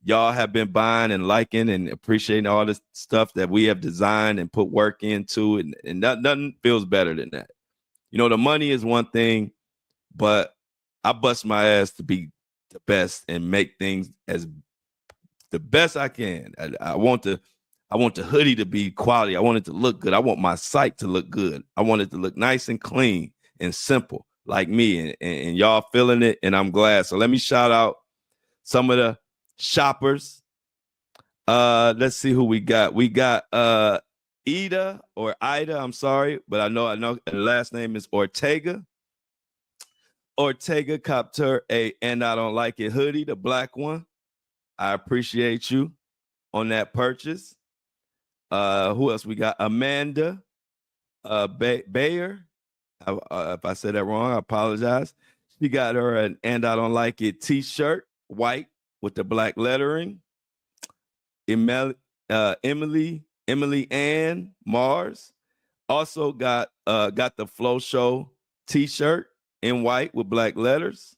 Y'all have been buying and liking and appreciating all this stuff that we have designed and put work into. And nothing feels better than that. You know, the money is one thing, but I bust my ass to be the best and make things as the best I can. I want the hoodie to be quality. I want it to look good. I want my site to look good. I want it to look nice and clean and simple like me. And y'all feeling it, and I'm glad. So let me shout out some of the shoppers. Let's see who we got. We got Ida, I'm sorry, but I know the last name is Ortega. Ortega copped her a And I Don't Like It hoodie, the black one. I appreciate you on that purchase. Who else we got? Amanda Bayer. If I said that wrong, I apologize. She got her an And I Don't Like It t-shirt, white with the black lettering. Emily Ann Mars also got the Flow Show t-shirt in white with black letters.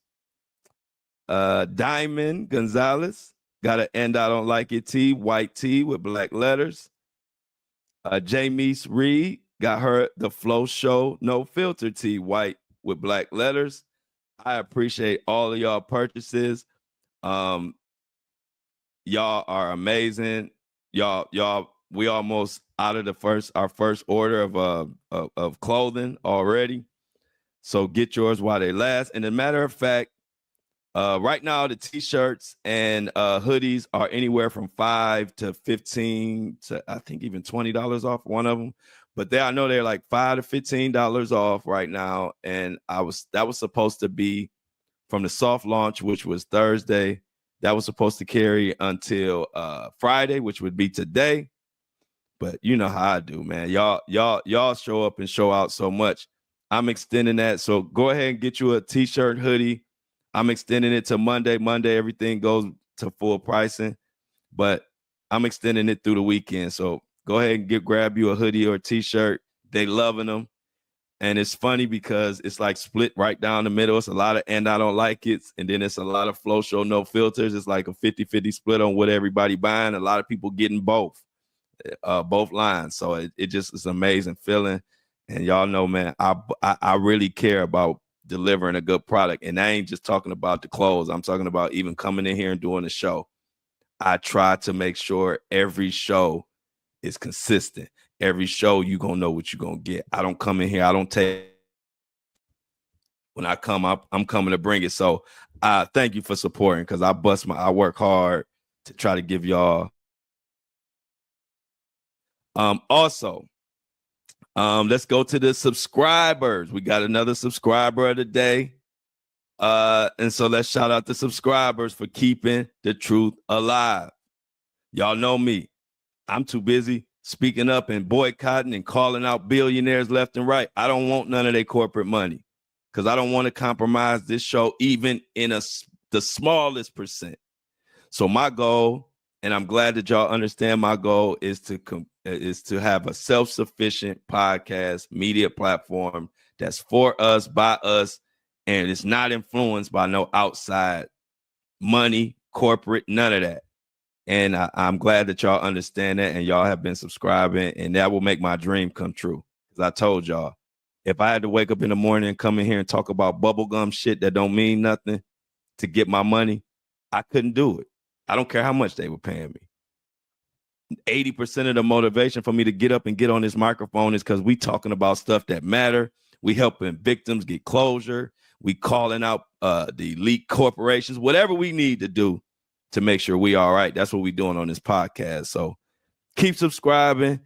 Diamond Gonzalez got an And I Don't Like It tee, white tee with black letters. Jamise Reed got her the Flow Show No Filter tee, white with black letters. I appreciate all of y'all purchases. Y'all are amazing. Y'all, we almost out of our first order of clothing already. So get yours while they last. And as a matter of fact, right now the t-shirts and hoodies are anywhere from $5 to $15 to I think even $20 off one of them. But I know they're like $5 to $15 off right now. And that was supposed to be from the soft launch, which was Thursday. That was supposed to carry until Friday, which would be today. But you know how I do, man. Y'all show up and show out so much. I'm extending that. So go ahead and get you a t-shirt, hoodie. I'm extending it to Monday. Monday, everything goes to full pricing, but I'm extending it through the weekend. So go ahead and grab you a hoodie or a t-shirt. They loving them. And it's funny because it's like split right down the middle. It's a lot of And I Don't Like It. And then it's a lot of Flow Show No Filters. It's like a 50-50 split on what everybody buying. A lot of people getting both lines. So it just is an amazing feeling. And y'all know, man, I really care about delivering a good product. And I ain't just talking about the clothes. I'm talking about even coming in here and doing the show. I try to make sure every show is consistent. Every show, you're going to know what you're going to get. I don't come in here. I don't take. When I come up, I'm coming to bring it. So thank you for supporting, because I work hard to try to give y'all. Also, let's go to the subscribers. We got another subscriber of the day. And so let's shout out the subscribers for keeping the truth alive. Y'all know me. I'm too busy speaking up and boycotting and calling out billionaires left and right. I don't want none of their corporate money, because I don't want to compromise this show even in the smallest percent. So my goal, and I'm glad that y'all understand my goal, is to have a self-sufficient podcast media platform that's for us, by us, and it's not influenced by no outside money, corporate, none of that. And I'm glad that y'all understand that, and y'all have been subscribing, and that will make my dream come true. Because I told y'all, if I had to wake up in the morning and come in here and talk about bubblegum shit that don't mean nothing to get my money, I couldn't do it. I don't care how much they were paying me. 80% of the motivation for me to get up and get on this microphone is because we talking about stuff that matter. We helping victims get closure. We calling out the elite corporations, whatever we need to do to make sure we all right. That's what we doing on this podcast. So keep subscribing.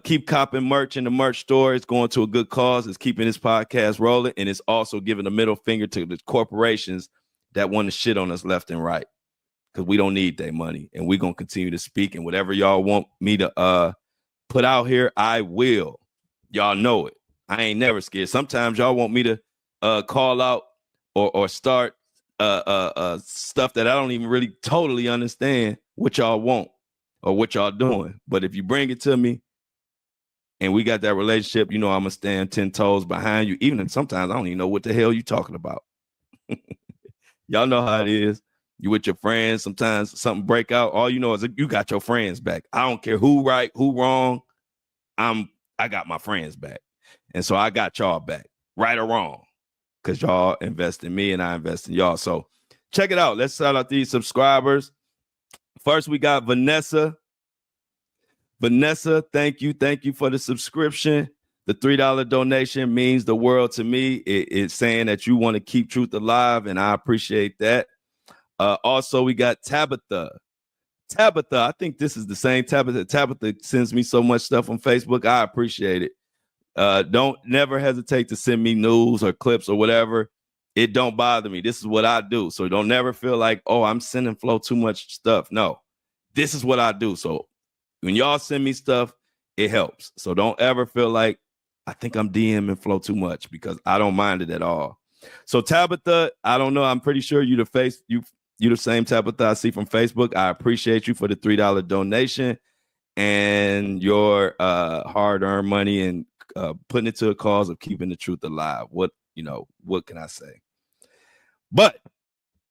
Keep copping merch in the merch store. It's going to a good cause. It's keeping this podcast rolling. And it's also giving a middle finger to the corporations that want to shit on us left and right, because we don't need their money. And we're going to continue to speak. And whatever y'all want me to put out here, I will. Y'all know it. I ain't never scared. Sometimes y'all want me to call out or start stuff that I don't even really totally understand what y'all want or what y'all doing. But if you bring it to me and we got that relationship, you know I'm going to stand 10 toes behind you. Even sometimes I don't even know what the hell you talking about. Y'all know how it is. You with your friends, sometimes something break out. All you know is you got your friends back. I don't care who right, who wrong. I got my friends back. And so I got y'all back, right or wrong, because y'all invest in me and I invest in y'all. So check it out. Let's shout out these subscribers. First, we got Vanessa. Vanessa, thank you. Thank you for the subscription. The $3 donation means the world to me. It's saying that you want to keep truth alive, and I appreciate that. Also, we got Tabitha. Tabitha, I think this is the same Tabitha. Tabitha sends me so much stuff on Facebook. I appreciate it. Don't never hesitate to send me news or clips or whatever. It don't bother me. This is what I do. So don't never feel like, oh, I'm sending Flo too much stuff. No, this is what I do. So when y'all send me stuff, it helps. So don't ever feel like I think I'm DMing Flo too much, because I don't mind it at all. So Tabitha, I don't know. I'm pretty sure you the same Tabitha I see from Facebook. I appreciate you for the $3 donation and your hard-earned money and putting it to a cause of keeping the truth alive. What can I say? But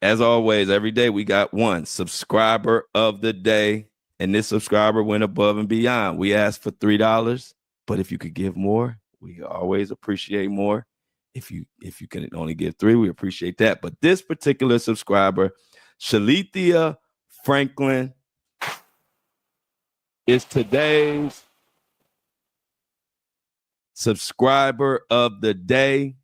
as always, every day we got one subscriber of the day, and this subscriber went above and beyond. We asked for $3, but if you could give more, we always appreciate more. If you can only give $3, we appreciate that. But this particular subscriber, Shalithia Franklin, is today's subscriber of the day.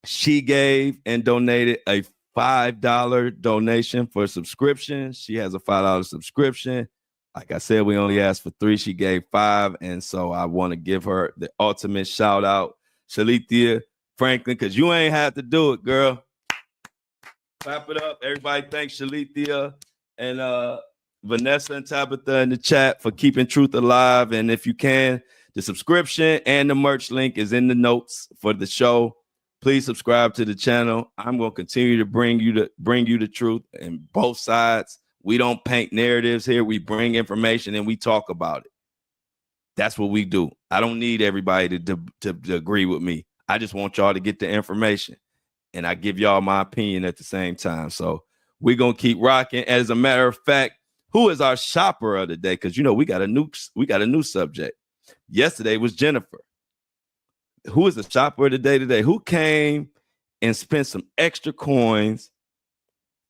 She gave and donated a $5 donation for subscription. She has a $5 subscription. Like I said, we only asked for $3. She gave $5. And so I want to give her the ultimate shout out, Shalithia Franklin, because you ain't had to do it, girl. Clap it up. Everybody thanks Shalithia and Vanessa and Tabitha in the chat for keeping truth alive. And if you can, the subscription and the merch link is in the notes for the show. Please subscribe to the channel. I'm going to continue to bring you the truth in both sides. We don't paint narratives here. We bring information and we talk about it. That's what we do. I don't need everybody to agree with me. I just want y'all to get the information, and I give y'all my opinion at the same time. So we're going to keep rocking. As a matter of fact, who is our shopper of the day? Because, we got a new subject. Yesterday was Jennifer. Who is the shopper of the day today? Who came and spend some extra coins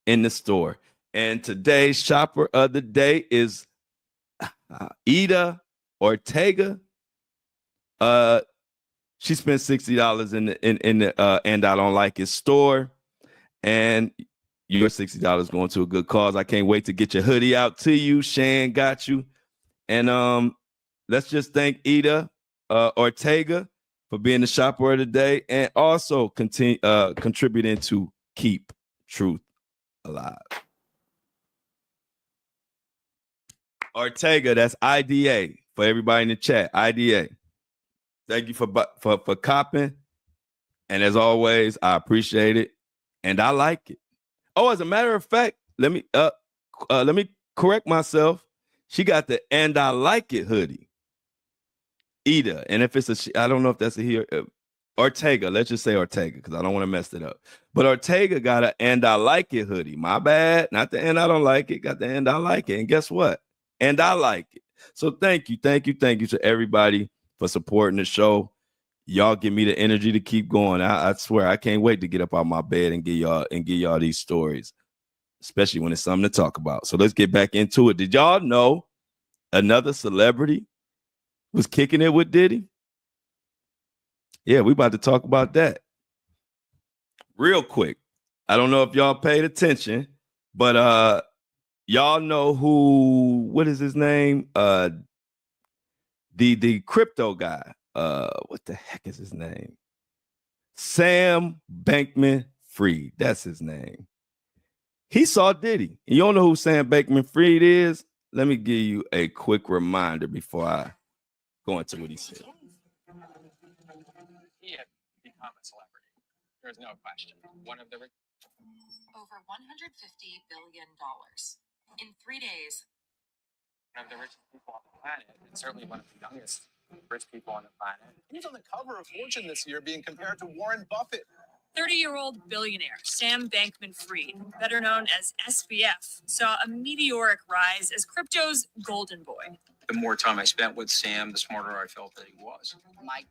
in the store. And today's shopper of the day is Ida Ortega. She spent $60 in the And I Don't Like It store, and your $60 going to a good cause. I can't wait to get your hoodie out to you. Shan got you, and let's just thank Ida Ortega for being the shopper of the day, and also contributing to keep truth alive. Ortega, that's IDA for everybody in the chat. IDA. Thank you for copping. And as always, I appreciate it. And I like it. Oh, as a matter of fact, let me correct myself. She got the And I Like It hoodie. Ida. And if it's I don't know if that's a here. Ortega. Let's just say Ortega, because I don't want to mess it up. But Ortega got a And I Like It hoodie. My bad. Not the And I Don't Like It. Got the And I Like It. And guess what? And I like it. So thank you to everybody for supporting the show. Y'all give me the energy to keep going. I swear I can't wait to get up out my bed and give y'all these stories, especially when it's something to talk about. So let's get back into it. Did y'all know another celebrity was kicking it with Diddy? Yeah, we about to talk about that real quick. I don't know if y'all paid attention, but y'all know what is his name? The crypto guy. What the heck is his name? Sam Bankman-Fried. That's his name. He saw Diddy. You don't know who Sam Bankman-Fried is? Let me give you a quick reminder before I go into what he said. He had become a celebrity. There's no question. One of the over $150 billion in 3 days. One of the richest people on the planet, and certainly one of the youngest rich people on the planet. He's on the cover of Fortune this year, being compared to Warren Buffett. 30-year-old billionaire Sam Bankman-Fried, better known as SBF, saw a meteoric rise as crypto's golden boy. The more time I spent with Sam, the smarter I felt that he was. My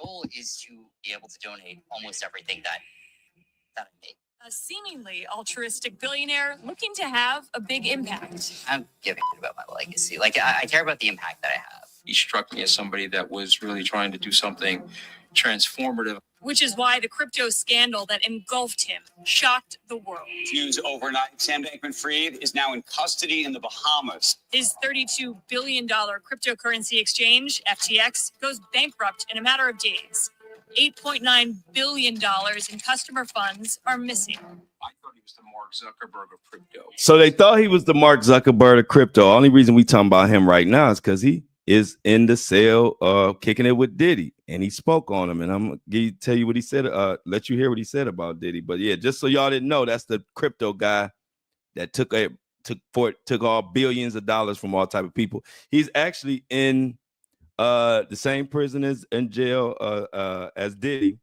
goal is to be able to donate almost everything that I make. A seemingly altruistic billionaire looking to have a big impact. I'm giving about my legacy. Like, I care about the impact that I have. He struck me as somebody that was really trying to do something transformative. Which is why the crypto scandal that engulfed him shocked the world. News overnight, Sam Bankman-Fried is now in custody in the Bahamas. His $32 billion cryptocurrency exchange, FTX, goes bankrupt in a matter of days. $8.9 billion in customer funds are missing. I thought he was the Mark Zuckerberg of crypto. So they thought he was the Mark Zuckerberg of crypto. Only reason we talking about him right now is because he is in the sale of kicking it with Diddy, and he spoke on him. And I'm gonna tell you what he said. Let you hear what he said about Diddy. But yeah, just so y'all didn't know, that's the crypto guy that took all billions of dollars from all type of people. He's actually in the same prison as in jail as Diddy,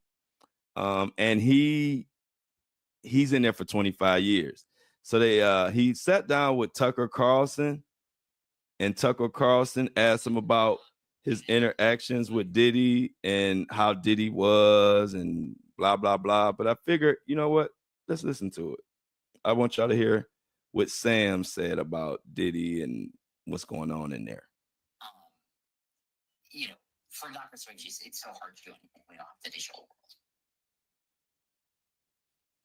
and he's in there for 25 years. So he sat down with Tucker Carlson, and Tucker Carlson asked him about his interactions with Diddy and how Diddy was and blah blah blah. But I figured, you know what? Let's listen to it. I want y'all to hear what Sam said about Diddy and what's going on in there. You know, for Dr. Switches, it's so hard to do anything we don't have the digital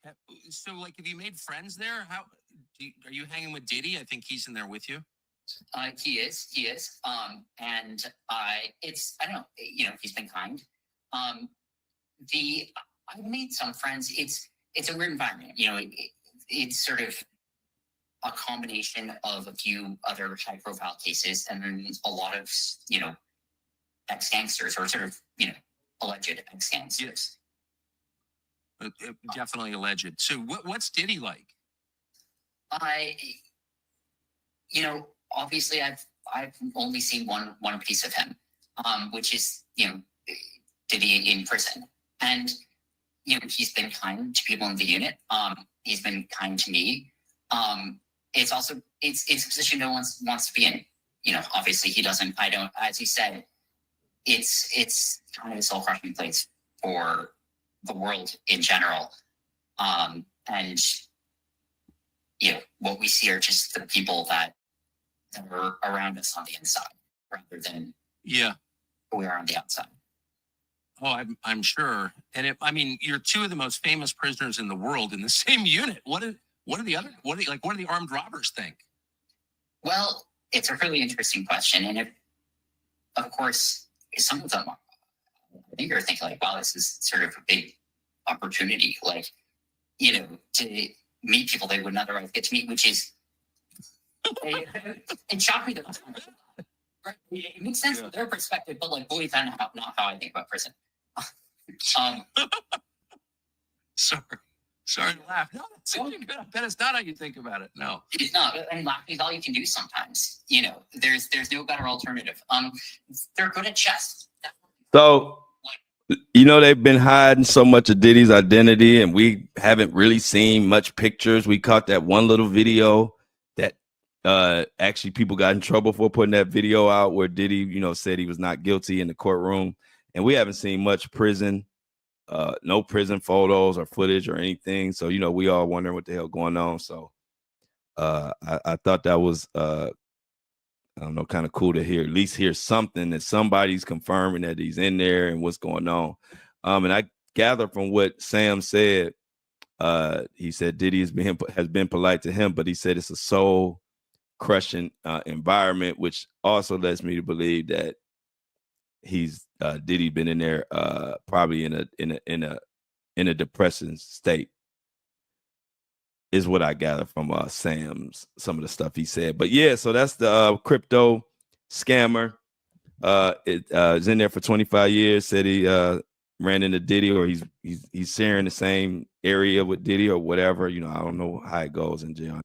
world. So, like, have you made friends there? Are you hanging with Diddy? I think he's in there with you. He is. And I don't know, you know, he's been kind. I've made some friends. It's a weird environment. You know, it's sort of a combination of a few other high profile cases and then a lot of, you know, ex-gangsters or sort of, you know, alleged ex-gangsters. Yes. Definitely alleged. So what's Diddy like? You know, obviously I've only seen one piece of him, which is, you know, Diddy in prison. And, you know, he's been kind to people in the unit. He's been kind to me. It's also, it's a position no one wants to be in. You know, obviously I don't, as he said, it's kind of a soul-crushing place for the world in general. And what we see are just the people that are around us on the inside, rather than who we are on the outside. Oh, I'm sure. And you're two of the most famous prisoners in the world in the same unit. What do the armed robbers think? Well, it's a really interesting question. And of course, some of them, I think, are thinking like, wow, this is sort of a big opportunity, to meet people they wouldn't otherwise get to meet, which is, it shocked me that it makes sense from their perspective, but boy, that's not how I think about prison. Sorry to laugh. No, I bet it's not how you think about it. No, it's not. And laughing is all you can do sometimes. There's no better alternative. They're good at chess. So, they've been hiding so much of Diddy's identity, and we haven't really seen much pictures. We caught that one little video that actually people got in trouble for putting that video out where Diddy, said he was not guilty in the courtroom, and we haven't seen much prison. No prison photos or footage or anything. So, we all wondering what the hell going on. So I thought that was, I don't know, kind of cool to at least hear something that somebody's confirming that he's in there and what's going on. And I gather from what Sam said, he said Diddy has been polite to him, but he said it's a soul crushing environment, which also lets me to believe that he's Diddy been in there probably in a depressing state, is what I gather from Sam's some of the stuff he said. But yeah, so that's the crypto scammer. Is in there for 25 years. Said he ran into Diddy, or he's sharing the same area with Diddy or whatever. I don't know how it goes in jail.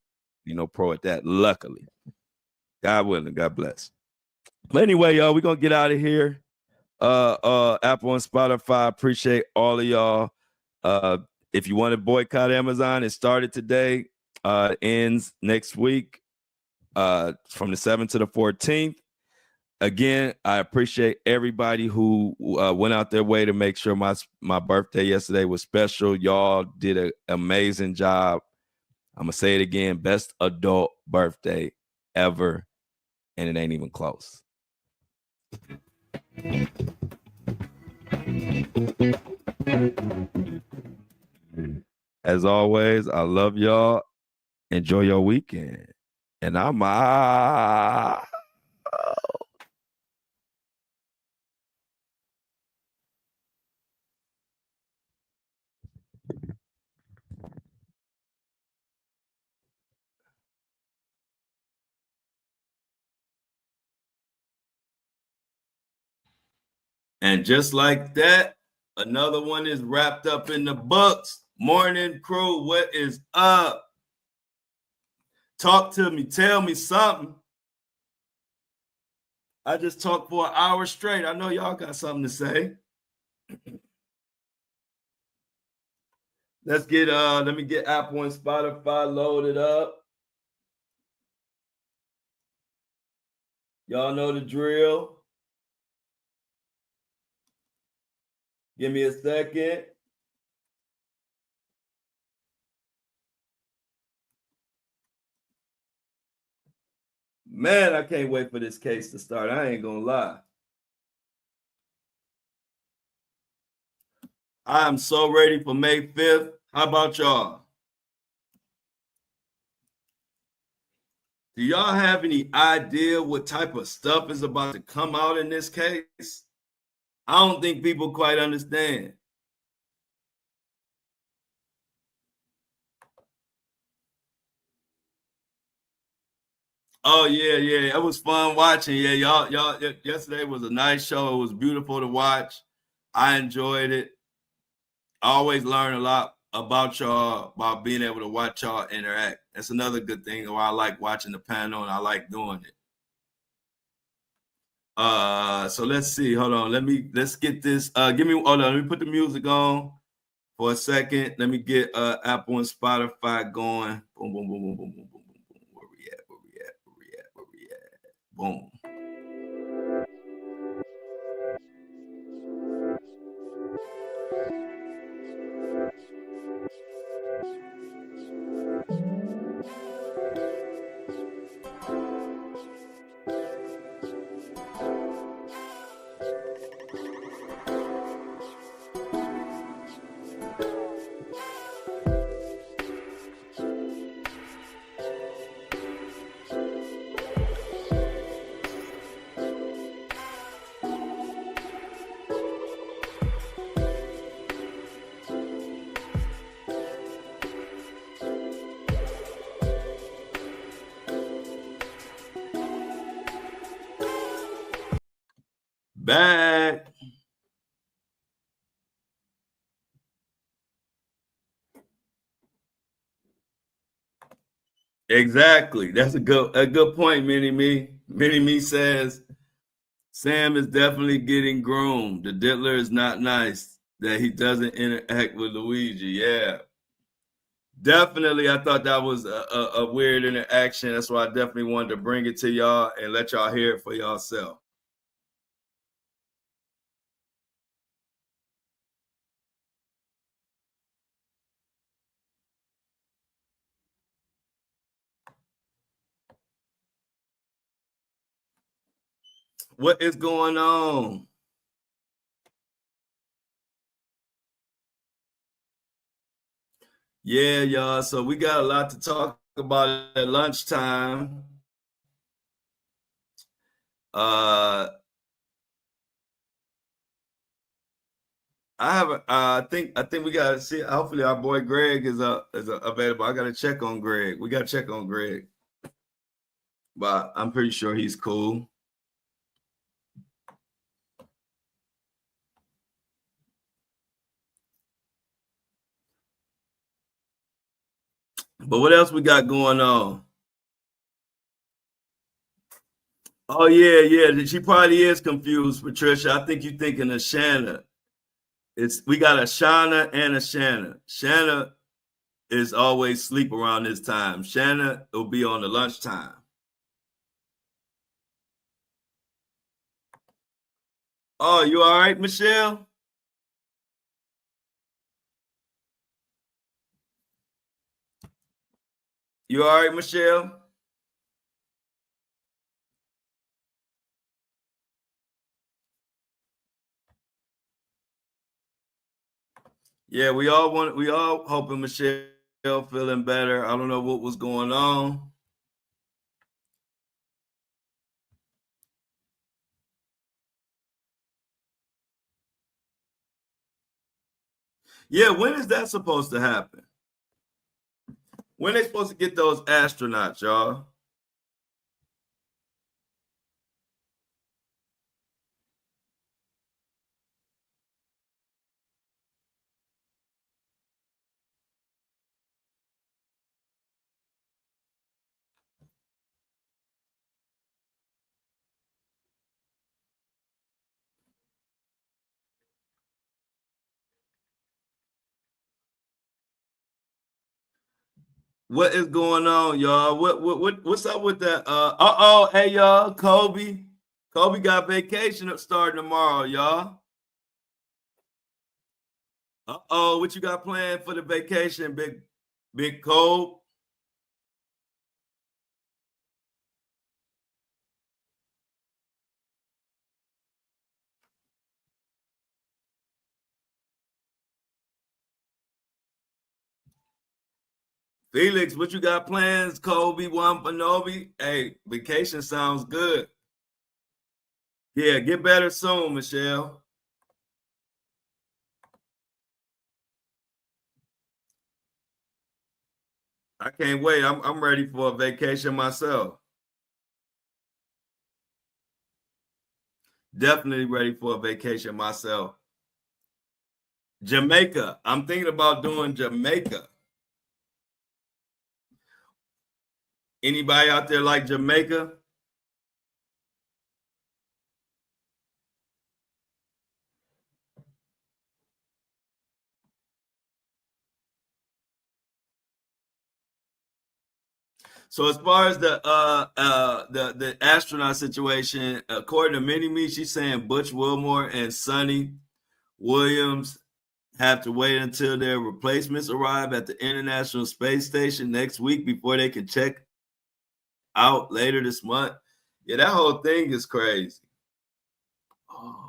Pro at that. Luckily, God willing, God bless. But anyway, y'all, we're gonna get out of here. Apple and Spotify, appreciate all of y'all. If you want to boycott Amazon, it started today, ends next week, from the 7th to the 14th. Again, I appreciate everybody who went out their way to make sure my birthday yesterday was special. Y'all did an amazing job. I'm gonna say it again, best adult birthday ever, and it ain't even close. As always, I love y'all. Enjoy your weekend. And I'm out. And just like that, another one is wrapped up in the books. Morning crew, what is up? Talk to me. Tell me something. I just talked for an hour straight. I know y'all got something to say. Let me get Apple and Spotify loaded up. Y'all know the drill. Give me a second. Man, I can't wait for this case to start. I ain't gonna lie. I am so ready for May 5th. How about y'all? Do y'all have any idea what type of stuff is about to come out in this case? I don't think people quite understand. Oh yeah. It was fun watching. Yeah, y'all. Yesterday was a nice show. It was beautiful to watch. I enjoyed it. I always learn a lot about y'all, about being able to watch y'all interact. That's another good thing why I like watching the panel and I like doing it. So let's see. Hold on. Let's get this. Hold on. Let me put the music on for a second. Let me get Apple and Spotify going. Boom, boom, boom, boom, boom, boom, boom, boom. Where we at? Boom. Back. Exactly. That's a good point, Mini Me. Mini Me says Sam is definitely getting groomed. The diddler is not nice that he doesn't interact with Luigi. Yeah. Definitely, I thought that was a weird interaction. That's why I definitely wanted to bring it to y'all and let y'all hear it for yourself. What is going on? Yeah, y'all. So we got a lot to talk about at lunchtime. I haven't. I think we gotta see. Hopefully, our boy Greg is available. I gotta check on Greg. We gotta check on Greg, but I'm pretty sure he's cool. But what else we got going on? Oh yeah. She probably is confused, Patricia. I think you're thinking of Shanna. We got a Shauna and a Shanna. Shanna is always sleep around this time. Shanna will be on the lunchtime. Oh, you all right, Michelle? You all right, Michelle? Yeah, we all hoping Michelle feeling better. I don't know what was going on. Yeah, when is that supposed to happen? When they supposed to get those astronauts, y'all? What is going on, y'all? What's up with that? Hey y'all, Kobe. Kobe got vacation starting tomorrow, y'all. What you got planned for the vacation, Big Cole? Felix, what you got plans? Kobe, Wampanobi? Hey, vacation sounds good. Yeah, get better soon, Michelle. I can't wait. I'm ready for a vacation myself. Definitely ready for a vacation myself. Jamaica. I'm thinking about doing Jamaica. Anybody out there like Jamaica? So as far as the astronaut situation, according to Mini Me, she's saying Butch Wilmore and Sonny Williams have to wait until their replacements arrive at the International Space Station next week before they can check out later this month. Yeah, that whole thing is crazy. Oh.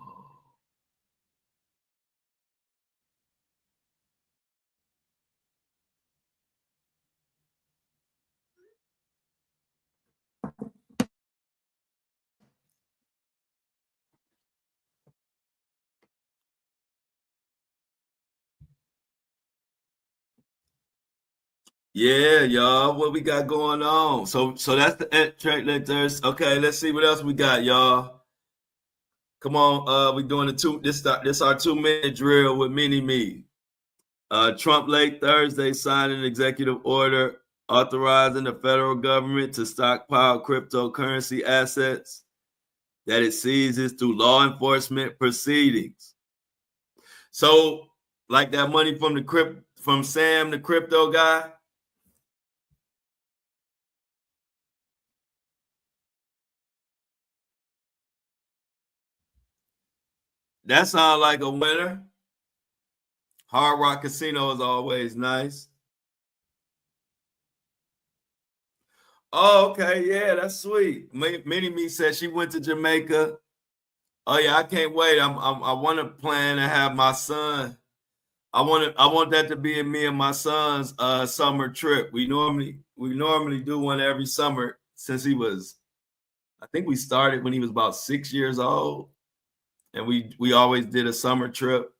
Yeah, y'all. What we got going on? So that's the track letters. Okay, let's see what else we got, y'all. Come on, we doing this our 2-minute drill with Mini Me. Trump late Thursday signed an executive order authorizing the federal government to stockpile cryptocurrency assets that it seizes through law enforcement proceedings. So, like that money from Sam, the crypto guy. That sounds like a winner. Hard Rock Casino is always nice. Oh, okay. Yeah, that's sweet. Mini Me said she went to Jamaica. Oh yeah, I can't wait. I want to plan to have my son. I want that to be me and my son's summer trip. We normally do one every summer since he was, I think we started when he was about 6 years old, and we always did a summer trip.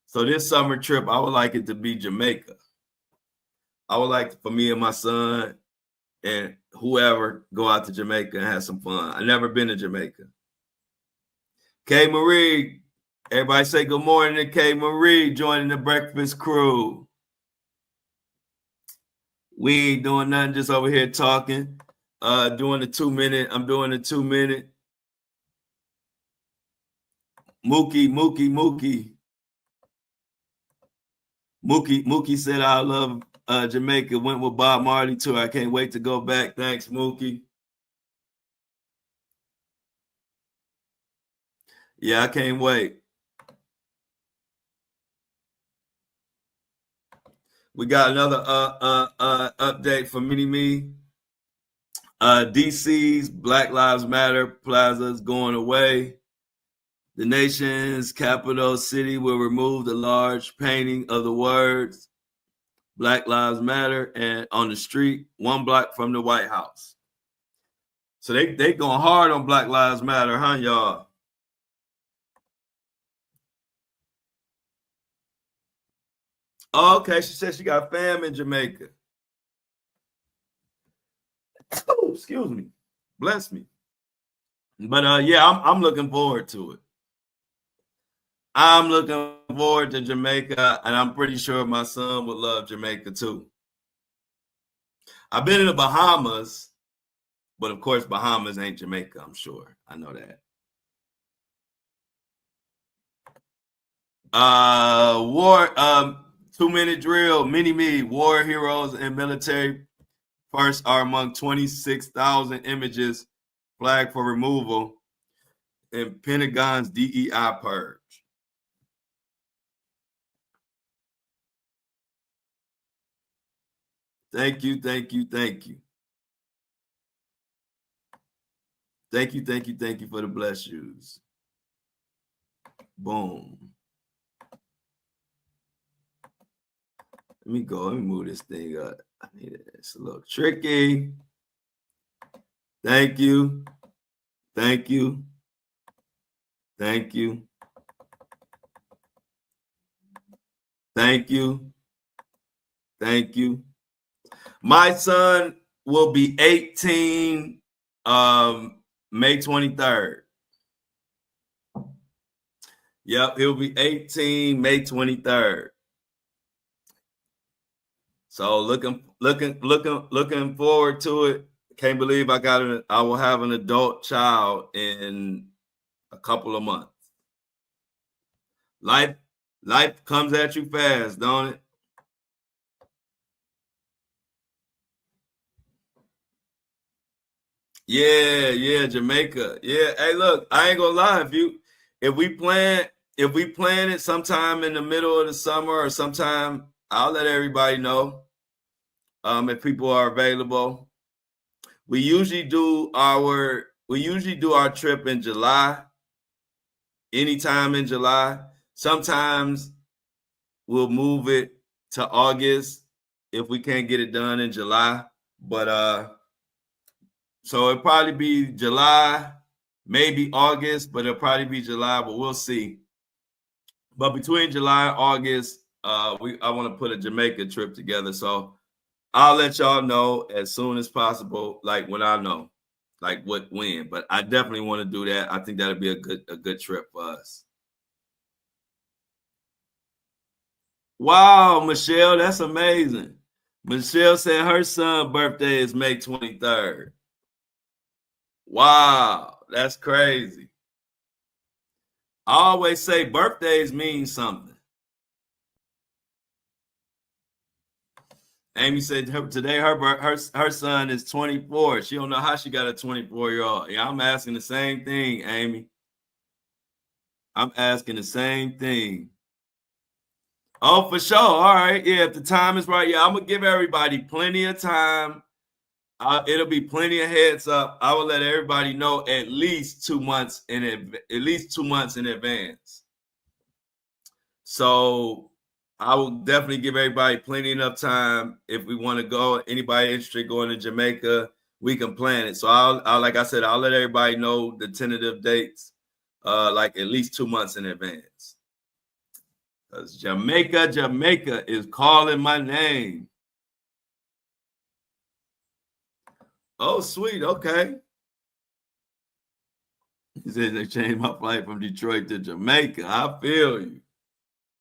So this summer trip, I would like it to be Jamaica. I would like for me and my son and whoever go out to Jamaica and have some fun. I've never been to Jamaica. K Marie, everybody say good morning to K Marie joining the breakfast crew. We ain't doing nothing, just over here talking. Doing the 2-minute. I'm doing the 2-minute. Mookie said I love Jamaica. Went with Bob Marley too. I can't wait to go back. Thanks, Mookie. Yeah, I can't wait. We got another update from Mini Me. DC's Black Lives Matter Plaza is going away. The nation's capital city will remove the large painting of the words Black Lives Matter and on the street 1 block from the White House. So they going hard on Black Lives Matter, huh, y'all? Oh, okay, she said she got fam in Jamaica. Oh, excuse me. Bless me. But yeah, I'm looking forward to it. I'm looking forward to Jamaica, and I'm pretty sure my son would love Jamaica too. I've been in the Bahamas, but of course, Bahamas ain't Jamaica, I'm sure. I know that. War 2-minute drill, Mini Me, war heroes and military first are among 26,000 images flagged for removal in Pentagon's DEI purge. Thank you. Thank you for the bless yous. Boom. Let me move this thing up. I need it. It's a little tricky. Thank you. My son will be 18 May 23rd. Yep, he'll be 18 May 23rd. So looking forward to it. Can't believe I will have an adult child in a couple of months. Life comes at you fast, don't it? Yeah, Jamaica. Yeah, hey, look, I ain't gonna lie. If we plan it sometime in the middle of the summer or sometime, I'll let everybody know. If people are available. We usually do our trip in July. Anytime in July. Sometimes we'll move it to August if we can't get it done in July. But so it'll probably be July, maybe August, but it'll probably be July, but we'll see. But between July and August, I want to put a Jamaica trip together. So I'll let y'all know as soon as possible, like when I know. like when. But I definitely want to do that. I think that'll be a good trip for us. Wow, Michelle, that's amazing. Michelle said her son's birthday is May 23rd. Wow, that's crazy. I always say birthdays mean something. Amy said today her son is 24. She don't know how she got a 24-year-old. Yeah, I'm asking the same thing, Amy. I'm asking the same thing. Oh, for sure. All right. Yeah, if the time is right. Yeah, I'm gonna give everybody plenty of time. It'll be plenty of heads up. I will let everybody know at least 2 months in advance. So I will definitely give everybody plenty enough time. If we want to go, anybody interested going to Jamaica, we can plan it. So I'll like I said, I'll let everybody know the tentative dates, like at least 2 months in advance. Because Jamaica is calling my name. Oh, sweet. Okay. He said they changed my flight from Detroit to Jamaica. I feel you.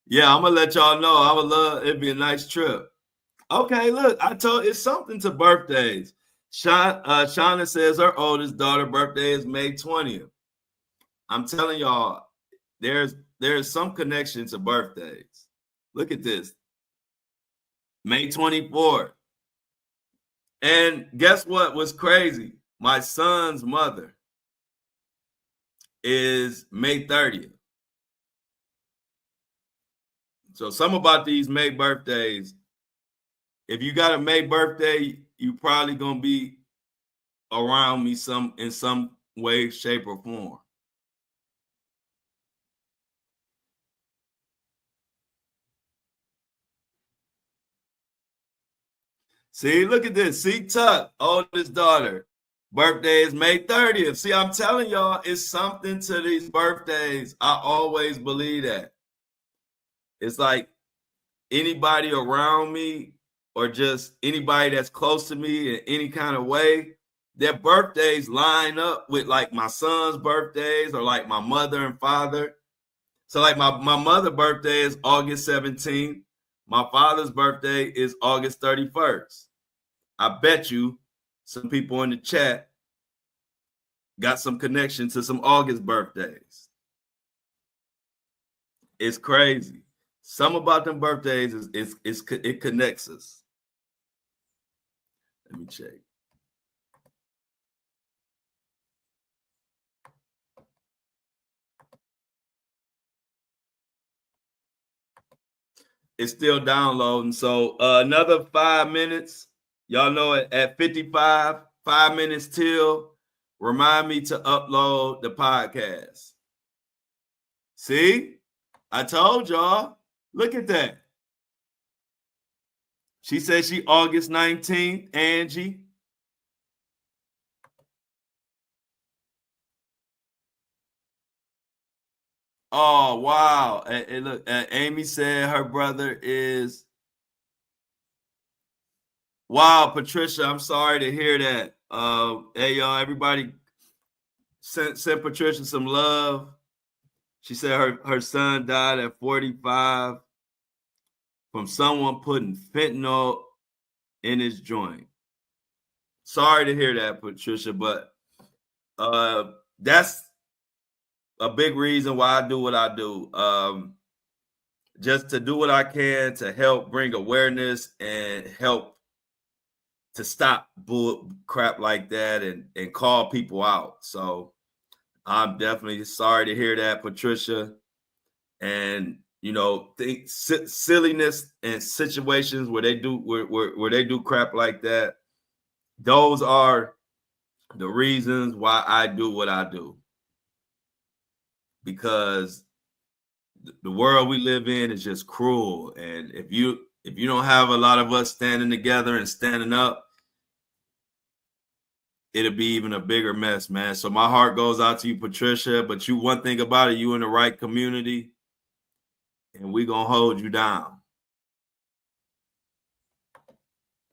Yeah, I'm gonna let y'all know. I would love it'd be a nice trip. Okay, look, I told it's something to birthdays. Shauna says her oldest daughter's birthday is May 20th. I'm telling y'all, there's some connection to birthdays. Look at this. May 24th. And guess what was crazy? My son's mother is May 30th. So some about these May birthdays, if you got a May birthday, you probably gonna be around me in some way, shape, or form. See, look at this. See, Tuck, oldest daughter, birthday is May 30th. See, I'm telling y'all, it's something to these birthdays. I always believe that. It's like anybody around me or just anybody that's close to me in any kind of way, their birthdays line up with like my son's birthdays or like my mother and father. So like my mother's birthday is August 17th. My father's birthday is August 31st. I bet you some people in the chat got some connection to some August birthdays. It's crazy. Some about them birthdays it connects us. Let me check. It's still downloading. So another 5 minutes. Y'all know it at 55, 5 minutes till. Remind me to upload the podcast. See? I told y'all. Look at that. She said she August 19th, Angie. Oh, wow. And look, Amy said her brother is. Wow, Patricia, I'm sorry to hear that. Hey, y'all, everybody sent Patricia some love. She said her son died at 45 from someone putting fentanyl in his joint. Sorry to hear that, Patricia, but that's a big reason why I do what I do. Just to do what I can to help bring awareness and help to stop bull crap like that and call people out. So I'm definitely sorry to hear that, Patricia. And you know, silliness and situations where they do where they do crap like that, those are the reasons why I do what I do. Because the world we live in is just cruel, and if you don't have a lot of us standing together and standing up, it'll be even a bigger mess, man. So my heart goes out to you, Patricia. But you, one thing about it, you in the right community, and we're gonna hold you down.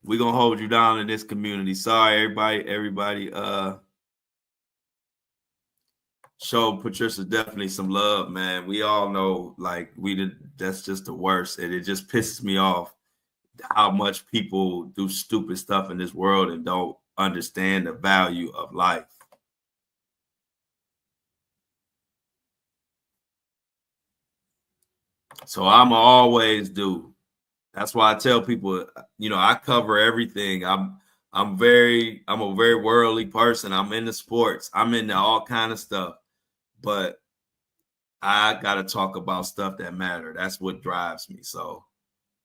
We're gonna hold you down in this community. Sorry, everybody. show Patricia definitely some love, man. We all know, like, that's just the worst. And it just pisses me off how much people do stupid stuff in this world and don't understand the value of life. So I'm always do. That's why I tell people, I cover everything. I'm a very worldly person. I'm into sports. I'm into all kind of stuff. But I gotta talk about stuff that matter. That's what drives me. So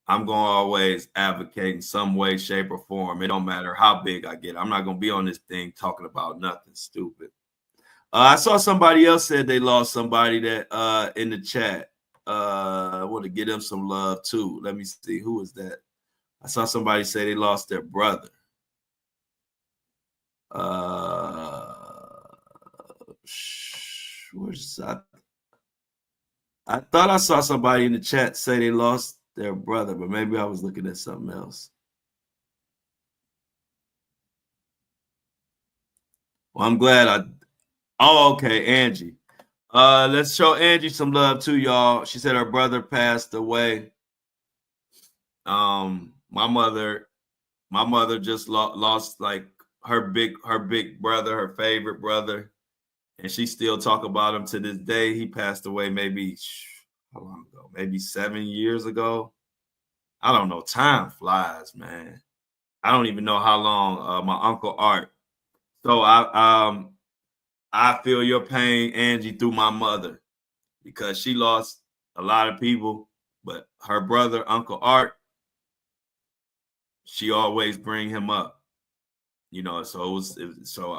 I'm gonna always advocate in some way, shape, or form. It don't matter how big I get. I'm not gonna be on this thing talking about nothing stupid. I saw somebody else said they lost somebody that in the chat. I want to give them some love too. Let me see, who is that? I saw somebody say they lost their brother. I thought I saw somebody in the chat say they lost their brother, but maybe I was looking at something else. Well, I'm glad okay, Angie. Let's show Angie some love too, y'all. She said her brother passed away. My mother just lost like her big brother, her favorite brother, and she still talk about him to this day. He passed away maybe how long ago? Maybe 7 years ago. I don't know. Time flies, man. I don't even know how long. My uncle Art. So I feel your pain, Angie, through my mother, because she lost a lot of people, but her brother, Uncle Art, she always bring him up, so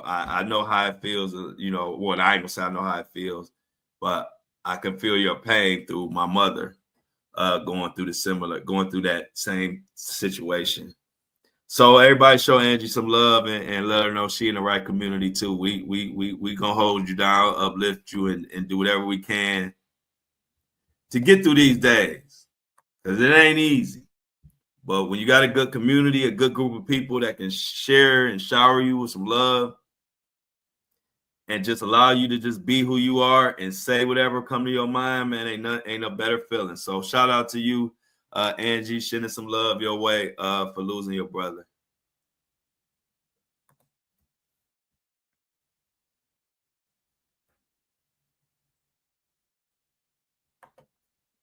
I know how it feels, what I ain't gonna say I know how it feels, but I can feel your pain through my mother, going through that same situation. So everybody show Angie some love and let her know she in the right community too. We gonna hold you down, uplift you, and do whatever we can to get through these days, because it ain't easy. But when you got a good community, a good group of people that can share and shower you with some love and just allow you to just be who you are and say whatever come to your mind, man, ain't no better feeling. So shout out to you, Angie, sending some love your way for losing your brother.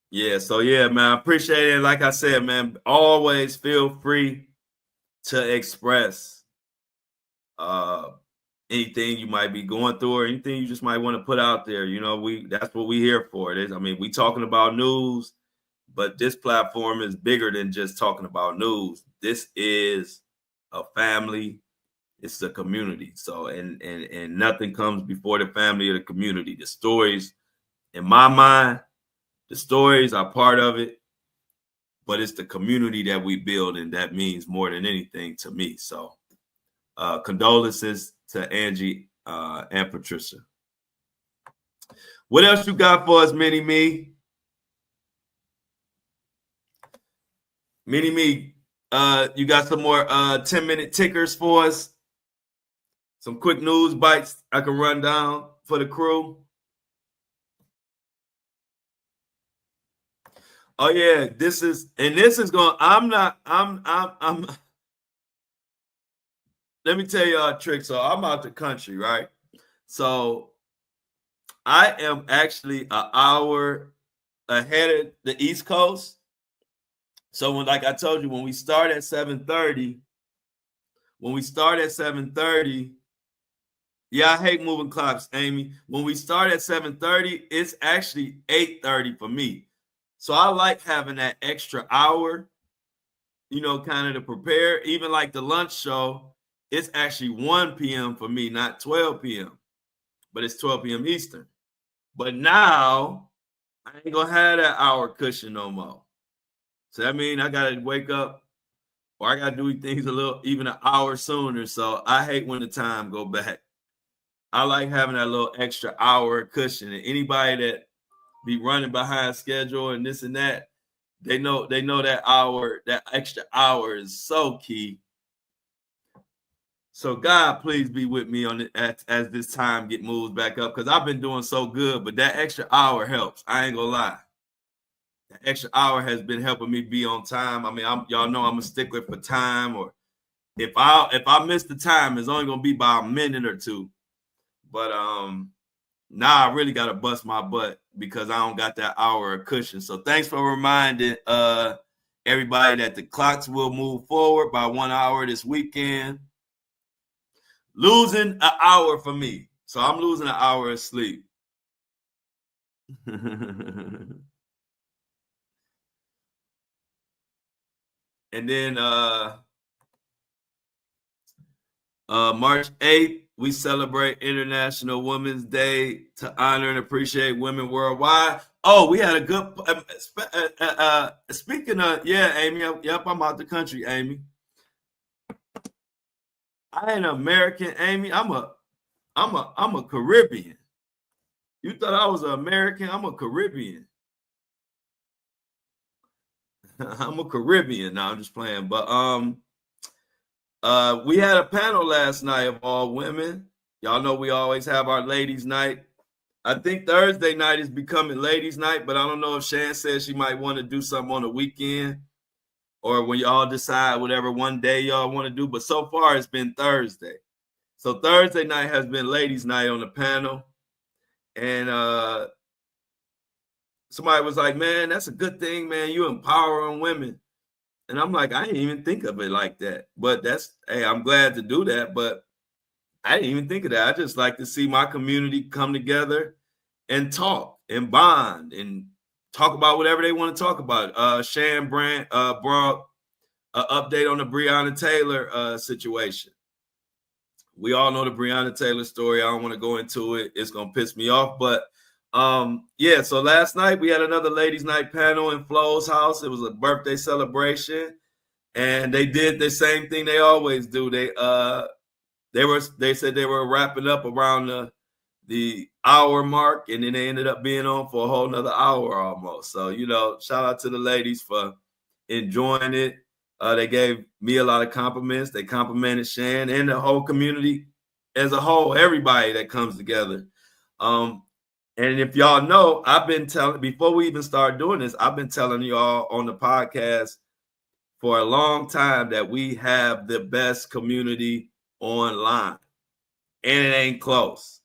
Yeah, so yeah, man, I appreciate it. Like I said, man, always feel free to express anything you might be going through or anything you just might want to put out there. That's what we here for. We talking about news, but this platform is bigger than just talking about news. This is a family. It's a community. So and nothing comes before the family or the community. The stories, in my mind, the stories are part of it, but it's the community that we build, and that means more than anything to me. So condolences to Angie and Patricia. What else you got for us, Mini Me? Mini Me, you got some more 10-minute tickers for us? Some quick news bites I can run down for the crew? Oh yeah, this is going. Let me tell y'all a trick. So I'm out the country, right? So I am actually an hour ahead of the East Coast. So like I told you, when we start at 7:30, yeah, I hate moving clocks, Amy. When we start at 7:30, it's actually 8:30 for me. So I like having that extra hour, kind of to prepare. Even like the lunch show, it's actually 1 p.m. for me, not 12 p.m., but it's 12 p.m. Eastern. But now I ain't gonna have that hour cushion no more. So that means I gotta wake up, or I gotta do things even an hour sooner. So I hate when the time go back. I like having that little extra hour cushion. And anybody that be running behind schedule and this and that, they know that extra hour is so key. So God, please be with me on it as this time moves back up, because I've been doing so good, but that extra hour helps. I ain't gonna lie. That extra hour has been helping me be on time. I mean, y'all know I'm a stickler for time, or if I miss the time, it's only gonna be by a minute or two. But now I really gotta bust my butt because I don't got that hour of cushion. So thanks for reminding everybody that the clocks will move forward by 1 hour this weekend. Losing an hour for me. So I'm losing an hour of sleep. And then March 8th, we celebrate International Women's Day to honor and appreciate women worldwide. Oh, we had a good speaking of, yeah, Amy. Yep, I'm out the country, Amy. I ain't American, Amy. I'm a Caribbean. You thought I was an American? I'm a Caribbean. I'm a Caribbean. No, I'm just playing. But we had a panel last night of all women. Y'all know we always have our ladies' night. I think Thursday night is becoming ladies' night, but I don't know if Shan says she might want to do something on the weekend or when y'all decide whatever one day y'all want to do. But so far, it's been Thursday. So Thursday night has been ladies' night on the panel. And somebody was like, man, that's a good thing, man. You empowering women. And I'm like, I didn't even think of it like that. But hey, I'm glad to do that. But I didn't even think of that. I just like to see my community come together and talk and bond and talk about whatever they want to talk about. Shan Brandt brought an update on the Breonna Taylor situation. We all know the Breonna Taylor story. I don't want to go into it. It's going to piss me off. But yeah, so last night we had another ladies' night panel in Flo's house. It was a birthday celebration. And they did the same thing they always do. They said they were wrapping up around the hour mark, and then they ended up being on for a whole nother hour almost. So, shout out to the ladies for enjoying it. They gave me a lot of compliments. They complimented Shan and the whole community as a whole, everybody that comes together. And if y'all know, I've been telling, before we even start doing this, I've been telling y'all on the podcast for a long time that we have the best community online, and it ain't close.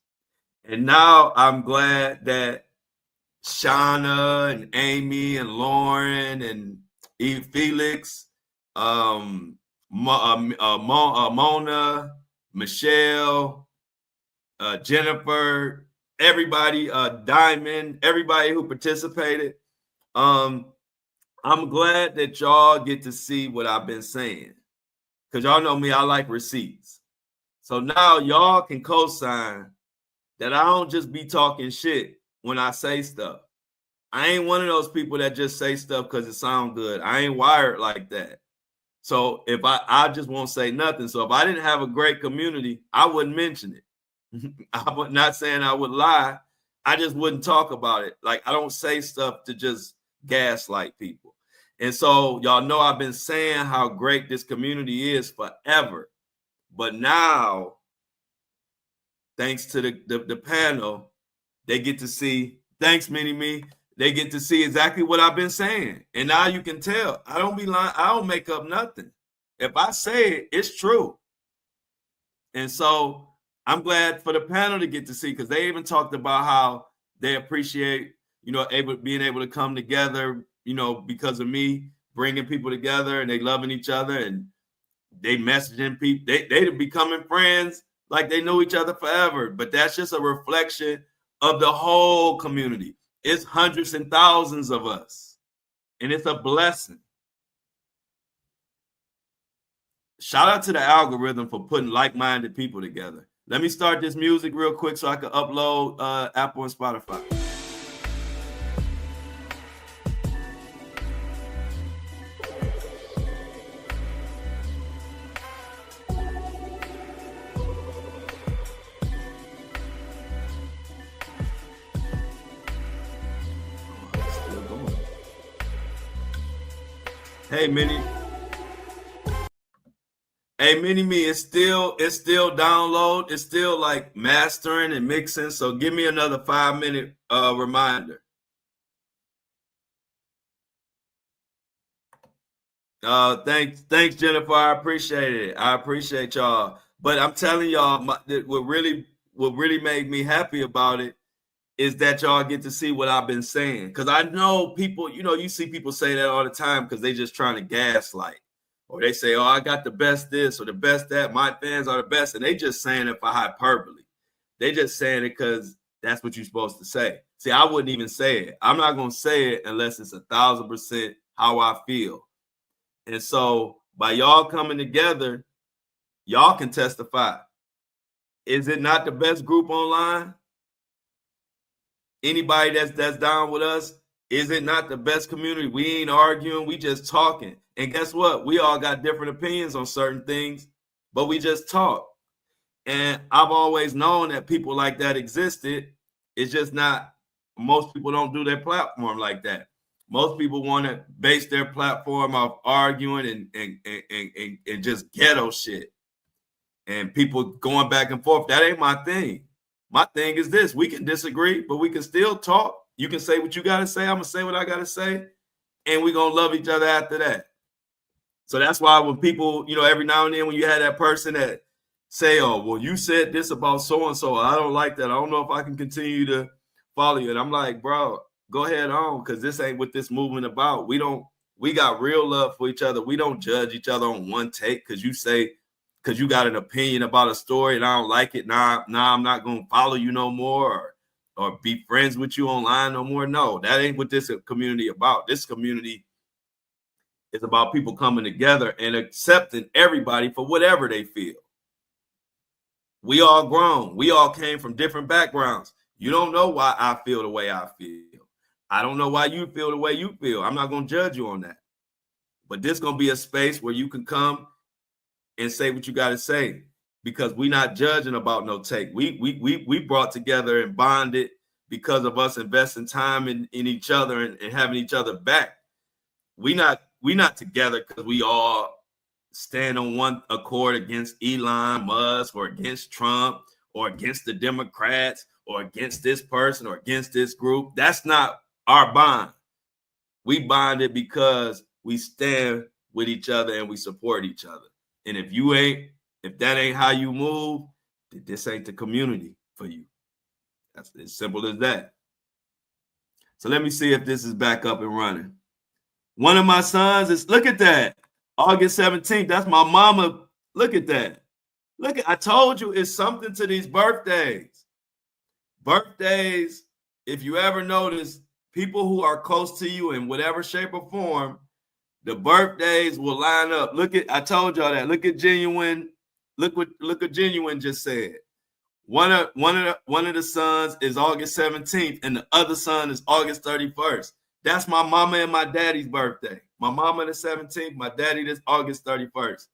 And now I'm glad that Shauna and Amy and Lauren and Felix, Mona, Michelle, Jennifer, everybody, Diamond, everybody who participated. I'm glad that y'all get to see what I've been saying, because y'all know me, I like receipts. So now y'all can co-sign that I don't just be talking shit when I say stuff. I ain't one of those people that just say stuff because it sounds good. I ain't wired like that. So if I just won't say nothing. So if I didn't have a great community, I wouldn't mention it. I'm not saying I would lie. I just wouldn't talk about it. Like, I don't say stuff to just gaslight people. And so y'all know I've been saying how great this community is forever. But now, thanks to the panel, they get to see, thanks, Mini-Me, they get to see exactly what I've been saying. And now you can tell. I don't be lying. I don't make up nothing. If I say it, it's true. And so I'm glad for the panel to get to see, because they even talked about how they appreciate, being able to come together, because of me bringing people together, and they loving each other, and they messaging people. They becoming friends like they knew each other forever. But that's just a reflection of the whole community. It's hundreds and thousands of us, and it's a blessing. Shout out to the algorithm for putting like-minded people together. Let me start this music real quick so I can upload Apple and Spotify. Hey, Minnie. Hey, Mini Me, it's still download. It's still like mastering and mixing. So give me another 5-minute reminder. Thanks, Jennifer. I appreciate it. I appreciate y'all. But I'm telling y'all, what really made me happy about it is that y'all get to see what I've been saying. Because I know people, you see people say that all the time because they just trying to gaslight. Or they say, oh, I got the best this or the best that. My fans are the best. And they just saying it for hyperbole. They just saying it because that's what you're supposed to say. See, I wouldn't even say it. I'm not going to say it unless it's 1,000% how I feel. And so by y'all coming together, y'all can testify. Is it not the best group online? Anybody that's down with us, is it not the best community? We ain't arguing, we just talking. And guess what? We all got different opinions on certain things, but we just talk. And I've always known that people like that existed. It's just not, most people don't do their platform like that. Most people want to base their platform off arguing and just ghetto shit. And people going back and forth. That ain't my thing. My thing is this. We can disagree, but we can still talk. You can say what you got to say. I'm going to say what I got to say. And we're going to love each other after that. So that's why when people, every now and then when you have that person that say, oh, well, you said this about so-and-so. I don't like that. I don't know if I can continue to follow you. And I'm like, bro, go ahead on, because this ain't what this movement about. We got real love for each other. We don't judge each other on one take because you got an opinion about a story and I don't like it. Nah, I'm not going to follow you no more or be friends with you online no more. No, that ain't what this community about. This community is about people coming together and accepting everybody for whatever they feel. We all grown. We all came from different backgrounds. You don't know why I feel the way I feel. I don't know why you feel the way you feel. I'm not going to judge you on that. But this is going to be a space where you can come and say what you got to say, because we're not judging about no take. We brought together and bonded because of us investing time in each other and having each other back. We not together because we all stand on one accord against Elon Musk or against Trump or against the Democrats or against this person or against this group. That's not our bond. We bonded because we stand with each other and we support each other. And if that ain't how you move, this ain't the community for you. That's as simple as that. So let me see if this is back up and running. One of my sons is, look at that, August 17th. That's my mama. Look at that. I told you it's something to these birthdays. Birthdays, if you ever notice, people who are close to you in whatever shape or form, the birthdays will line up. I told y'all that. Look at Genuine. Look what Genuine just said. One of the sons is August 17th, and the other son is August 31st. That's my mama and my daddy's birthday. My mama the 17th, my daddy this August 31st.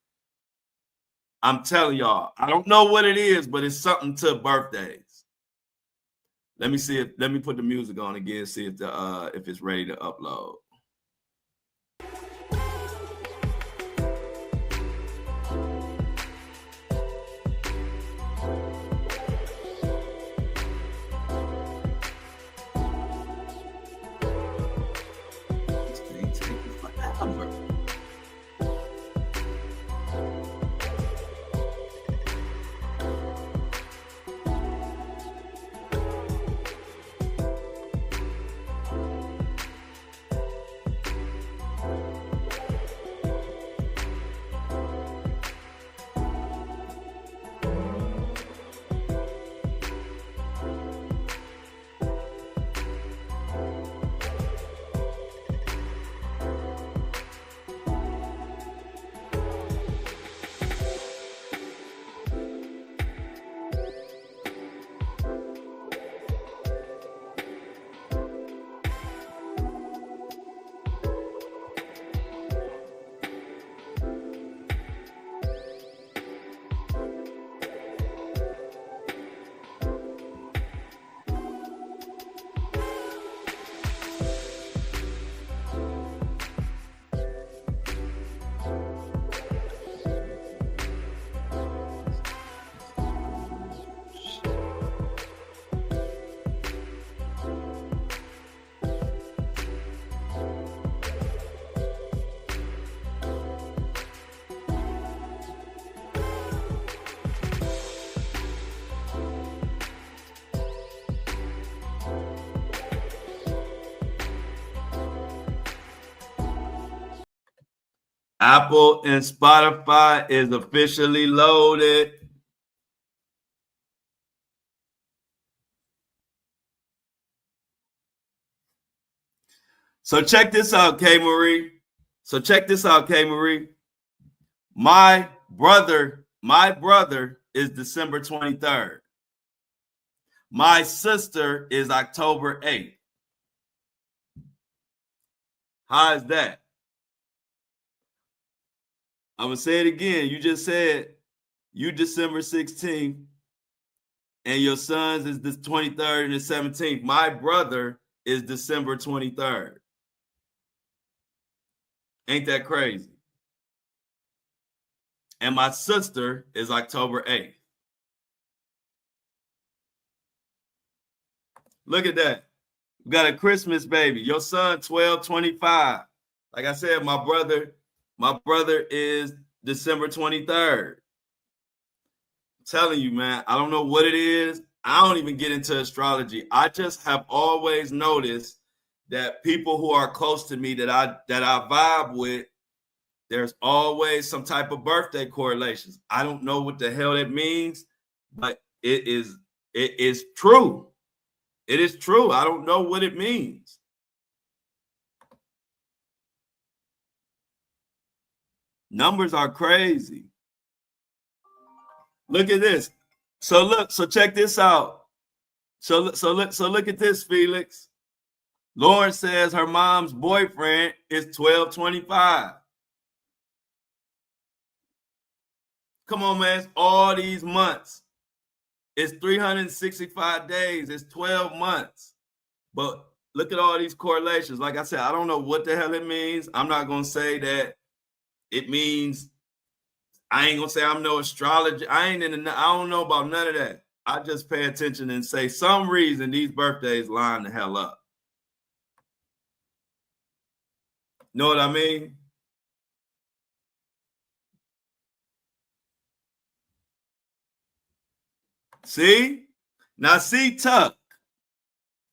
I'm telling y'all, I don't know what it is, but it's something to birthdays. Let me put the music on again, see if it's ready to upload. Apple and Spotify is officially loaded. So check this out, K. Marie. My brother is December 23rd. My sister is October 8th. How is that? I'm going to say it again. You just said you December 16th and your son's is the 23rd and the 17th. My brother is December 23rd. Ain't that crazy? And my sister is October 8th. Look at that. We got a Christmas baby. Your son, 12/25. Like I said, my brother is December 23rd. I'm telling you, man, I don't know what it is. I don't even get into astrology. I just have always noticed that people who are close to me that I vibe with, there's always some type of birthday correlations. I don't know what the hell that means, but it is true. It is true. I don't know what it means. Numbers are crazy. Look at this. So check this out. So look at this, Felix. Lauren says her mom's boyfriend is 12/25. Come on, man. It's all these months. It's 365 days. It's 12 months. But look at all these correlations. Like I said, I don't know what the hell it means. I'm not going to say that it means, I ain't going to say I'm no astrologer. I don't know about none of that. I just pay attention and say some reason these birthdays line the hell up. Know what I mean? See? Now see, Tuck.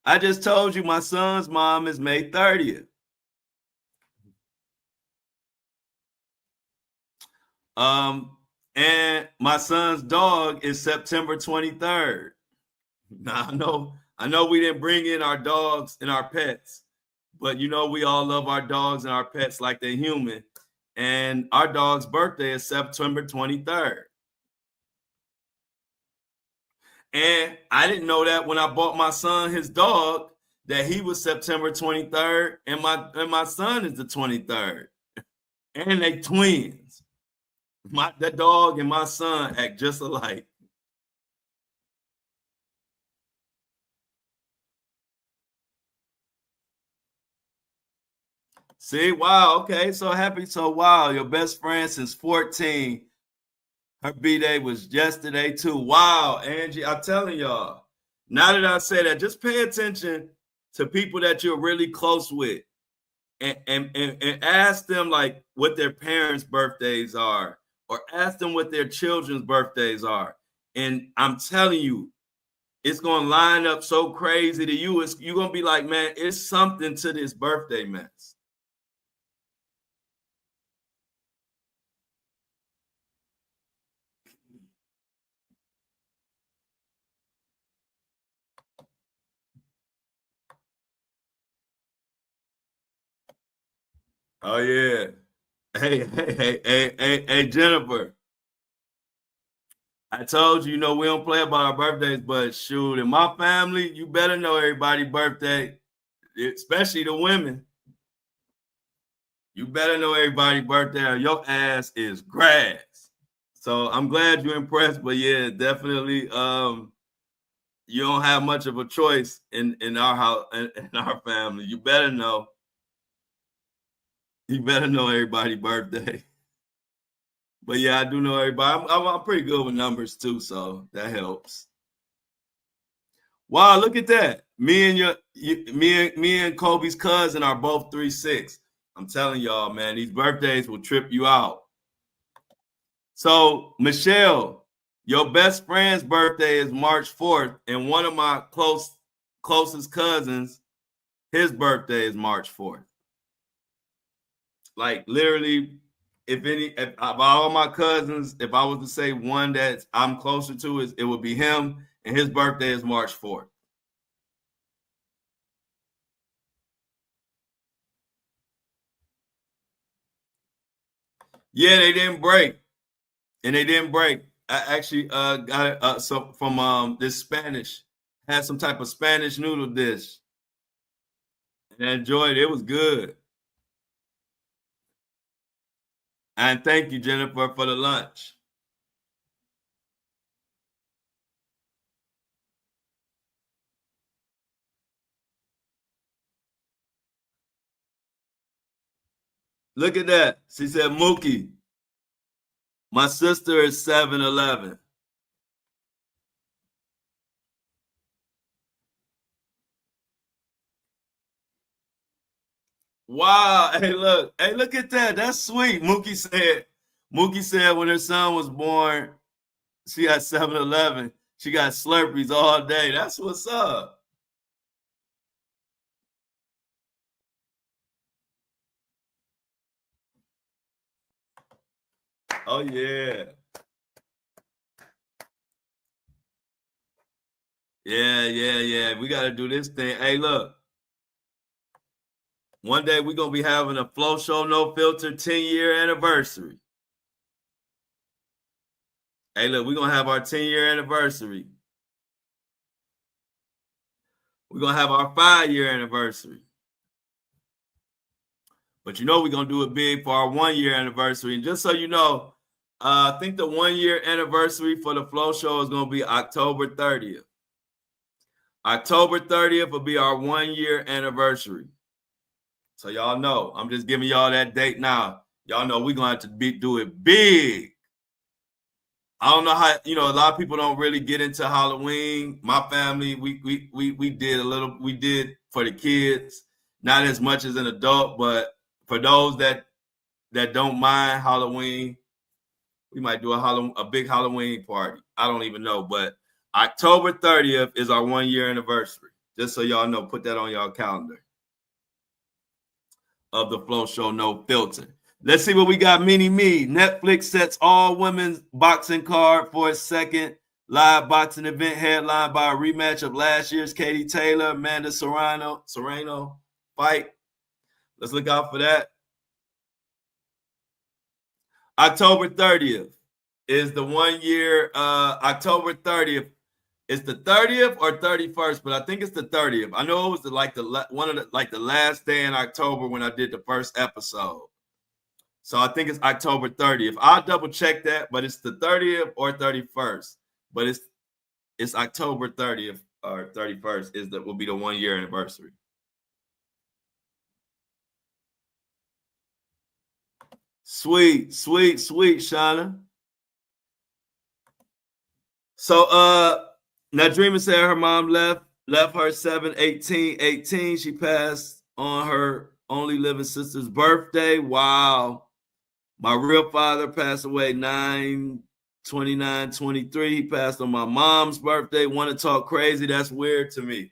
I just told you my son's mom is May 30th. And my son's dog is September 23rd. Now I know we didn't bring in our dogs and our pets, but you know we all love our dogs and our pets like they're human. And our dog's birthday is September 23rd. And I didn't know that when I bought my son his dog, that he was September 23rd, and my son is the 23rd. And they twins. That dog and my son act just alike. See, wow, okay, so happy. So wow, your best friend since 14. Her B-Day was yesterday too. Wow, Angie, I'm telling y'all. Now that I say that, just pay attention to people that you're really close with, and ask them like what their parents' birthdays are, or ask them what their children's birthdays are. And I'm telling you, it's gonna line up so crazy to you. You're gonna be like, man, it's something to this birthday mess. Oh yeah. Hey, Jennifer. I told you, we don't play about our birthdays, but shoot, in my family, you better know everybody's birthday, especially the women. You better know everybody's birthday or your ass is grass. So I'm glad you're impressed, but yeah, definitely you don't have much of a choice in our house, in our family. You better know. You better know everybody's birthday. But yeah, I do know everybody. I'm pretty good with numbers too, so that helps. Wow, look at that. Me and Kobe's cousin are both 3/6. I'm telling y'all, man, these birthdays will trip you out. So, Michelle, your best friend's birthday is March 4th, and one of my closest cousins, his birthday is March 4th. Like literally if of all my cousins, if I was to say one that I'm closer to, it would be him, and his birthday is March 4th. Yeah, they didn't break. And they didn't break. I actually got it so from this Spanish, had some type of Spanish noodle dish. And I enjoyed it. It was good. And thank you, Jennifer, for the lunch. Look at that. She said, Mookie, my sister is 7'11". Wow. Hey, look at that. That's sweet. Mookie said when her son was born, she had 7-Eleven. She got Slurpees all day. That's what's up. Oh, yeah. Yeah. We got to do this thing. Hey, look. One day we're going to be having a Flow Show No Filter 10-year anniversary. Hey, look, we're going to have our 10-year anniversary. We're going to have our 5-year anniversary. But you know we're going to do it big for our 1-year anniversary. And just so you know, I think the 1-year anniversary for the Flow Show is going to be October 30th. October 30th will be our 1-year anniversary. So y'all know, I'm just giving y'all that date now. Y'all know we're going to have to do it big. I don't know how, a lot of people don't really get into Halloween. My family, we did for the kids, not as much as an adult, but for those that don't mind Halloween, we might do a big Halloween party. I don't even know, but October 30th is our 1-year anniversary. Just so y'all know, put that on y'all calendar of the Flow Show No Filter. Let's see what we got. Mini Me. Netflix sets all women's boxing card for its second live boxing event, headlined by a rematch of last year's Katie Taylor, Amanda Serrano fight. Let's look out for that. October 30th is the 1-year. October 30th. It's the 30th or 31st, but I think it's the 30th. I know it was the last day in October when I did the first episode. So I think it's October 30th. I'll double check that, but it's the 30th or 31st. But it's October 30th or 31st will be the 1-year anniversary. Sweet, Shauna. So Nadrima said her mom left her 7/18/18. She passed on her only living sister's birthday. Wow. My real father passed away 9/29/23. He passed on my mom's birthday. Want to talk crazy? That's weird to me.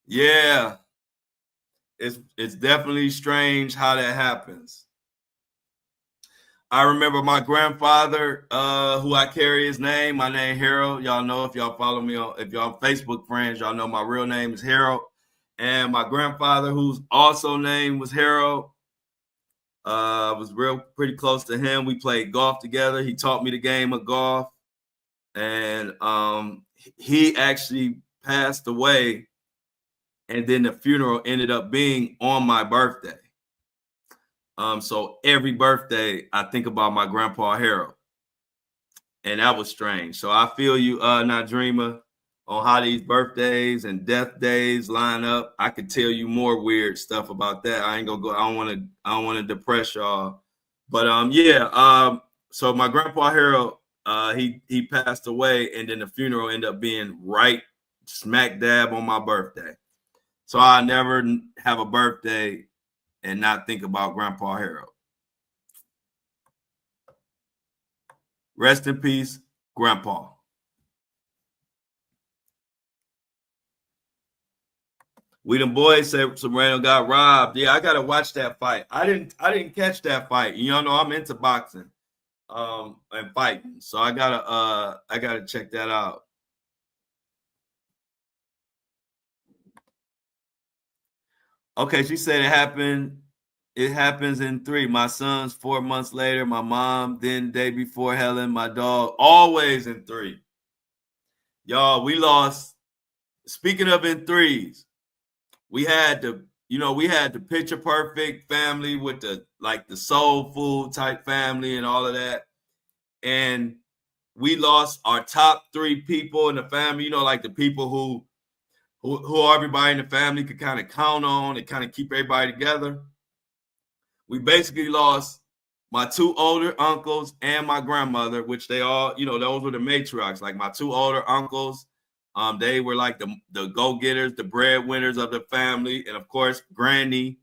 Yeah. It's definitely strange how that happens. I remember my grandfather, who I carry his name. My name Harold. Y'all know if y'all follow me if y'all Facebook friends, y'all know my real name is Harold. And my grandfather, whose also name was Harold, was pretty close to him. We played golf together. He taught me the game of golf. And he actually passed away. And then the funeral ended up being on my birthday. So every birthday, I think about my grandpa Harold. And that was strange. So I feel you, Nadrima, on how these birthdays and death days line up. I could tell you more weird stuff about that. I ain't gonna go. I don't want to depress y'all. But so my grandpa Harold, he passed away, and then the funeral ended up being right smack dab on my birthday. So I never have a birthday and not think about Grandpa Harold. Rest in peace, Grandpa. We them boys said some random got robbed. Yeah, I gotta watch that fight. I didn't catch that fight. You know I'm into boxing and fighting. So I gotta check that out. Okay, she said it happens in 3. My son's 4 months later, my mom, then day before Helen, my dog, always in 3. Y'all, we lost. Speaking of in 3s, we had the picture perfect family with the soul food type family and all of that. And we lost our top 3 people in the family, like the people who everybody in the family could kind of count on and kind of keep everybody together. We basically lost my 2 older uncles and my grandmother, which they all, those were the matriarchs. Like my 2 older uncles, they were like the go-getters, the breadwinners of the family. And of course, Granny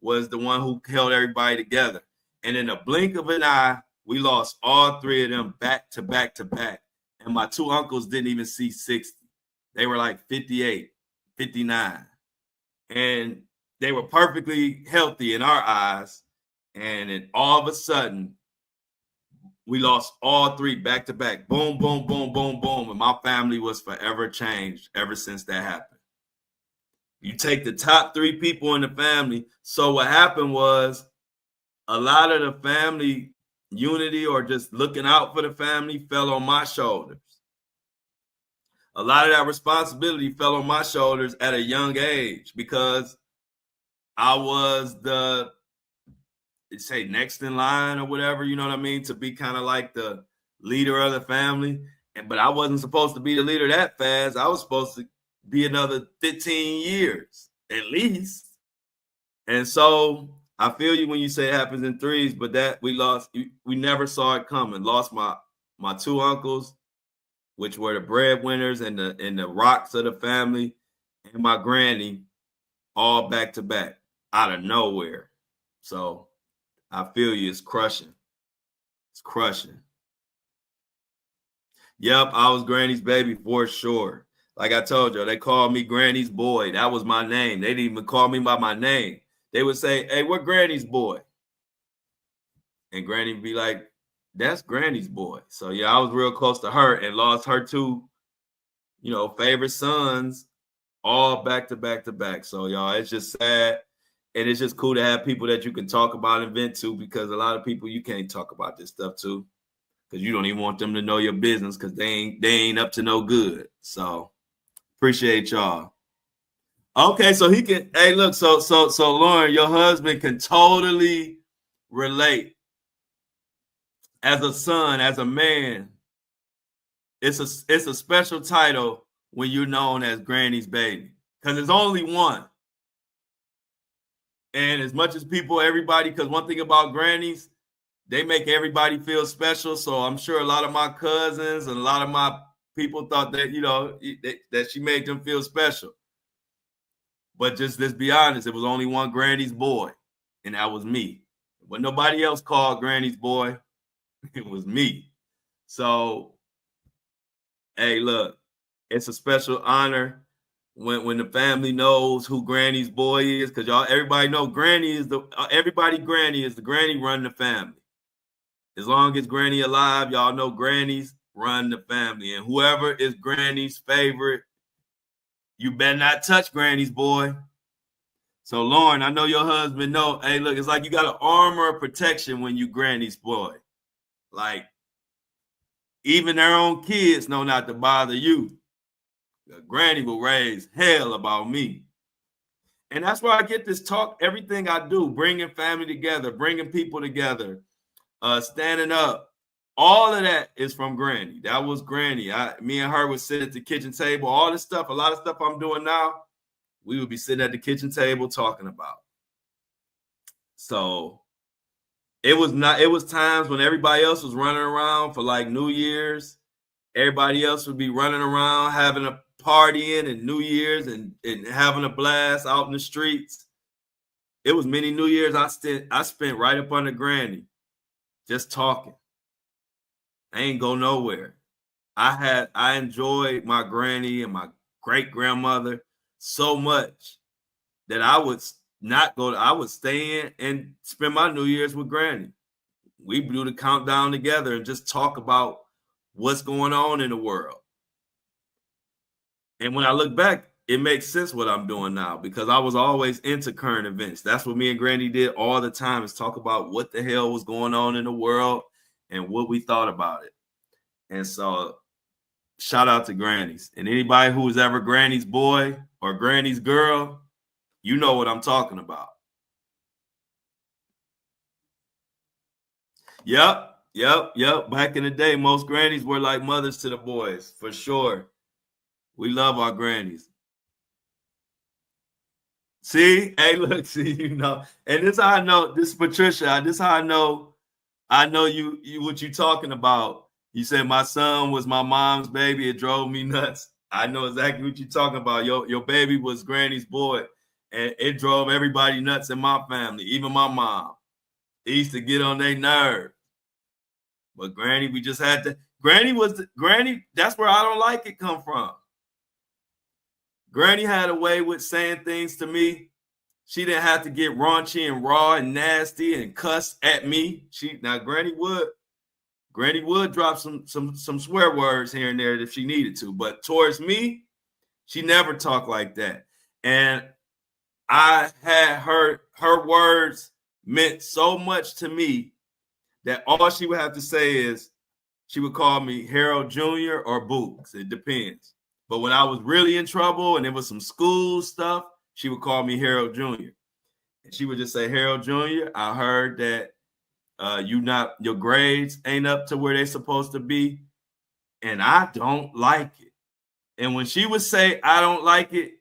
was the one who held everybody together. And in a blink of an eye, we lost all 3 of them back to back to back. And my 2 uncles didn't even see 60. They were like 58, 59. And they were perfectly healthy in our eyes. And then all of a sudden, we lost all 3 back to back. Boom, boom, boom, boom, boom. And my family was forever changed ever since that happened. You take the top 3 people in the family. So what happened was a lot of the family unity or just looking out for the family fell on my shoulders. A lot of that responsibility fell on my shoulders at a young age because I was next in line or whatever, you know what I mean, to be kind of like the leader of the family. But I wasn't supposed to be the leader that fast. I was supposed to be another 15 years at least. And so I feel you when you say it happens in 3s, but that we never saw it coming. Lost my 2 uncles, which were the breadwinners and the rocks of the family, and my granny, all back to back out of nowhere. So I feel you. It's crushing. It's crushing. Yep, I was Granny's baby for sure. Like I told you, they called me Granny's boy. That was my name. They didn't even call me by my name. They would say, "Hey, we're Granny's boy." And Granny would be like, "That's Granny's boy." So yeah, I was real close to her and lost her 2, favorite sons all back to back to back. So y'all, it's just sad. And it's just cool to have people that you can talk about and vent to, because a lot of people you can't talk about this stuff to because you don't even want them to know your business because they ain't up to no good. So appreciate y'all. Okay, so he can, hey, look, so Lauren, your husband can totally relate. As a son, as a man, it's a special title when you're known as Granny's baby because there's only one. And as much as everybody, because one thing about grannies, they make everybody feel special. So I'm sure a lot of my cousins and a lot of my people thought that, that she made them feel special. But just let's be honest, it was only one Granny's boy, and that was me. When nobody else called Granny's boy, it was me. So, hey, look, it's a special honor when the family knows who Granny's boy is, because everybody know Granny is the Granny running the family. As long as Granny alive, y'all know Grannies run the family, and whoever is Granny's favorite, you better not touch Granny's boy. So Lauren, I know your husband know. Hey, look, it's like you got an armor of protection when you Granny's boy. Like even their own kids know not to bother you. Granny will raise hell about me. And that's why I get this talk, everything I do, bringing family together, bringing people together, standing up. All of that is from Granny. That was Granny. Me and her would sit at the kitchen table. All this stuff, a lot of stuff I'm doing now, we would be sitting at the kitchen table talking about. So it was times when everybody else was running around for like New Year's. Everybody else would be running around having a partying and New Year's and having a blast out in the streets. It was many New Years I spent right up under Granny, just talking. I ain't go nowhere. I enjoyed my granny and my great grandmother so much that I would not go to. I would stay in and spend my New Year's with Granny. We do the countdown together and just talk about what's going on in the world. And when I look back, it makes sense what I'm doing now because I was always into current events. That's what me and Granny did all the time, is talk about what the hell was going on in the world and what we thought about it. And so shout out to Granny's. And anybody who was ever Granny's boy or Granny's girl, you know what I'm talking about. Yep. Back in the day, most grannies were like mothers to the boys, for sure. We love our grannies. See, hey, look, see, you know, and this how I know. This is Patricia. This how I know. I know you what you talking about. You said my son was my mom's baby. It drove me nuts. I know exactly what you're talking about. Your baby was Granny's boy, and it drove everybody nuts in my family, even my mom. It used to get on their nerve. But Granny, we just had to. Granny. That's where I don't like it come from. Granny had a way with saying things to me. She didn't have to get raunchy and raw and nasty and cuss at me. Granny would drop some swear words here and there if she needed to, but towards me, she never talked like that. And I had her words meant so much to me that all she would have to say is she would call me Harold Jr. or Boogs. It depends. But when I was really in trouble and it was some school stuff, she would call me Harold Jr. And she would just say, Harold Jr., I heard that your grades ain't up to where they're supposed to be, and I don't like it. And when she would say, I don't like it,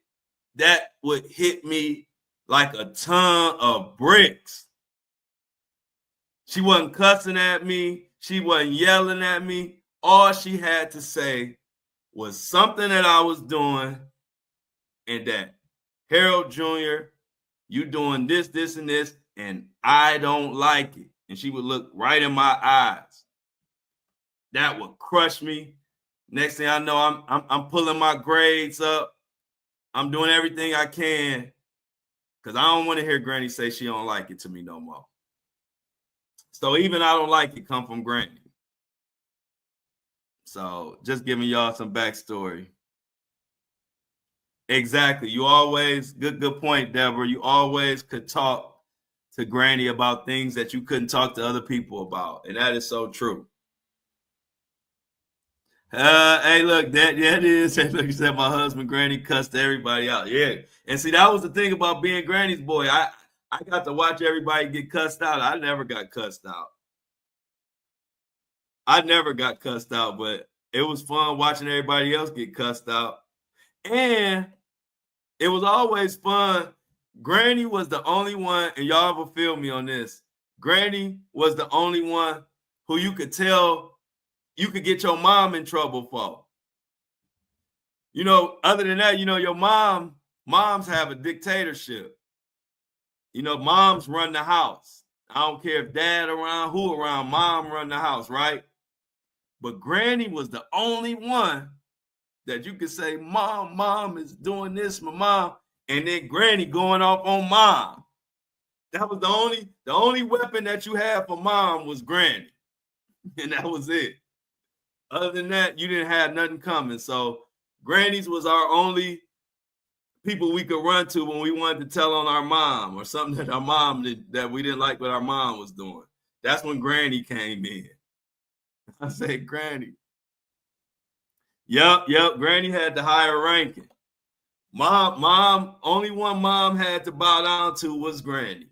that would hit me like a ton of bricks. She wasn't cussing at me. She wasn't yelling at me. All she had to say was something that I was doing, and that, Harold Jr., you doing this, this, and this, and I don't like it. And she would look right in my eyes. That would crush me. Next thing I know, I'm pulling my grades up. I'm doing everything I can because I don't want to hear Granny say she don't like it to me no more. So even I don't like it come from Granny. So just giving y'all some backstory. Exactly. You always, good point, Deborah. You always could talk to Granny about things that you couldn't talk to other people about. And that is so true. Hey, look, that is. Hey, look, you said my husband, Granny, cussed everybody out. Yeah. And see, that was the thing about being Granny's boy. I got to watch everybody get cussed out. I never got cussed out. But it was fun watching everybody else get cussed out. And it was always fun. Granny was the only one, and y'all will feel me on this. Granny was the only one who you could tell you could get your mom in trouble for. You know, other than that, you know, your moms have a dictatorship. You know, moms run the house. I don't care if dad around, who around, mom run the house, right? But Granny was the only one that you could say, mom is doing this, my mom, and then Granny going off on mom. That was the only weapon that you had for mom was Granny. And that was it. Other than that, you didn't have nothing coming. So Granny's was our only people we could run to when we wanted to tell on our mom or something that our mom did that we didn't like what our mom was doing. That's when Granny came in. I said, Granny. Yep. Granny had the higher ranking. Mom, only one mom had to bow down to was Granny.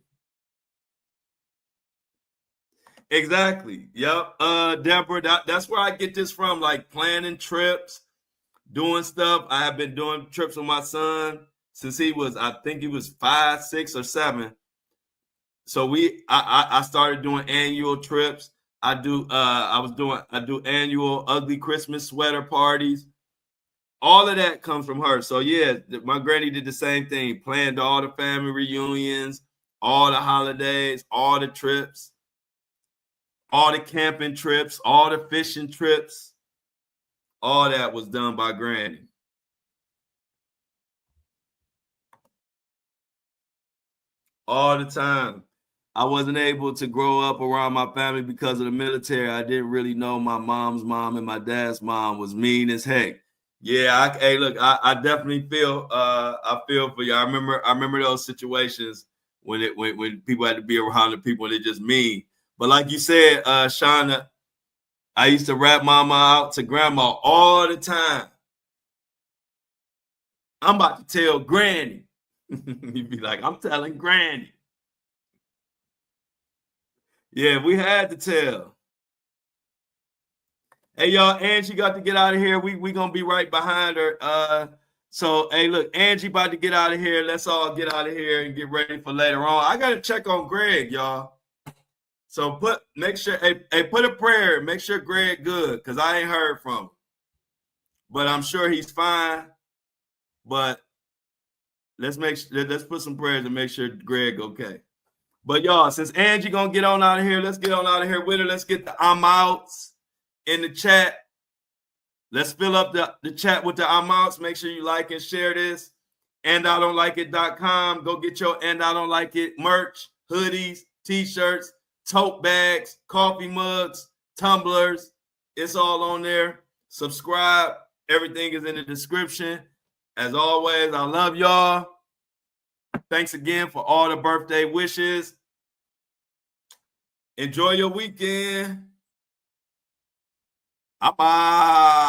Exactly. Yep. Deborah, that's where I get this from, like planning trips, doing stuff. I have been doing trips with my son since I think he was 5, 6, or 7. So I started doing annual trips. I do annual ugly Christmas sweater parties. All of that comes from her. So yeah, my granny did the same thing, planned all the family reunions, all the holidays, all the trips, all the camping trips, all the fishing trips. All that was done by Granny. all the time. I wasn't able to grow up around my family because of the military. I didn't really know my mom's mom, and my dad's mom was mean as heck. Yeah, hey, look, I definitely feel I feel for you. I remember those situations when people had to be around the people and they just mean. But like you said, Shauna, I used to rap mama out to grandma all the time. I'm about to tell granny. You'd be like, I'm telling granny. Yeah, we had to tell. Hey, y'all, Angie got to get out of here. We gonna be right behind her. So hey, look, Angie about to get out of here. Let's all get out of here and get ready for later on. I gotta check on Greg, y'all. So make sure, hey, put a prayer. Make sure Greg good, because I ain't heard from him. But I'm sure he's fine. But let's put some prayers and make sure Greg okay. But y'all, since Angie gonna get on out of here, let's get on out of here with her. Let's get the I'm outs in the chat. Let's fill up the chat with the I'm outs. Make sure you like and share this. AndIDon'tLikeIt.com. Go get your And I Don't Like It merch, hoodies, t-shirts, tote bags, coffee mugs, tumblers. It's all on there. Subscribe. Everything is in the description. As always, I love y'all. Thanks again for all the birthday wishes. Enjoy your weekend. Bye-bye.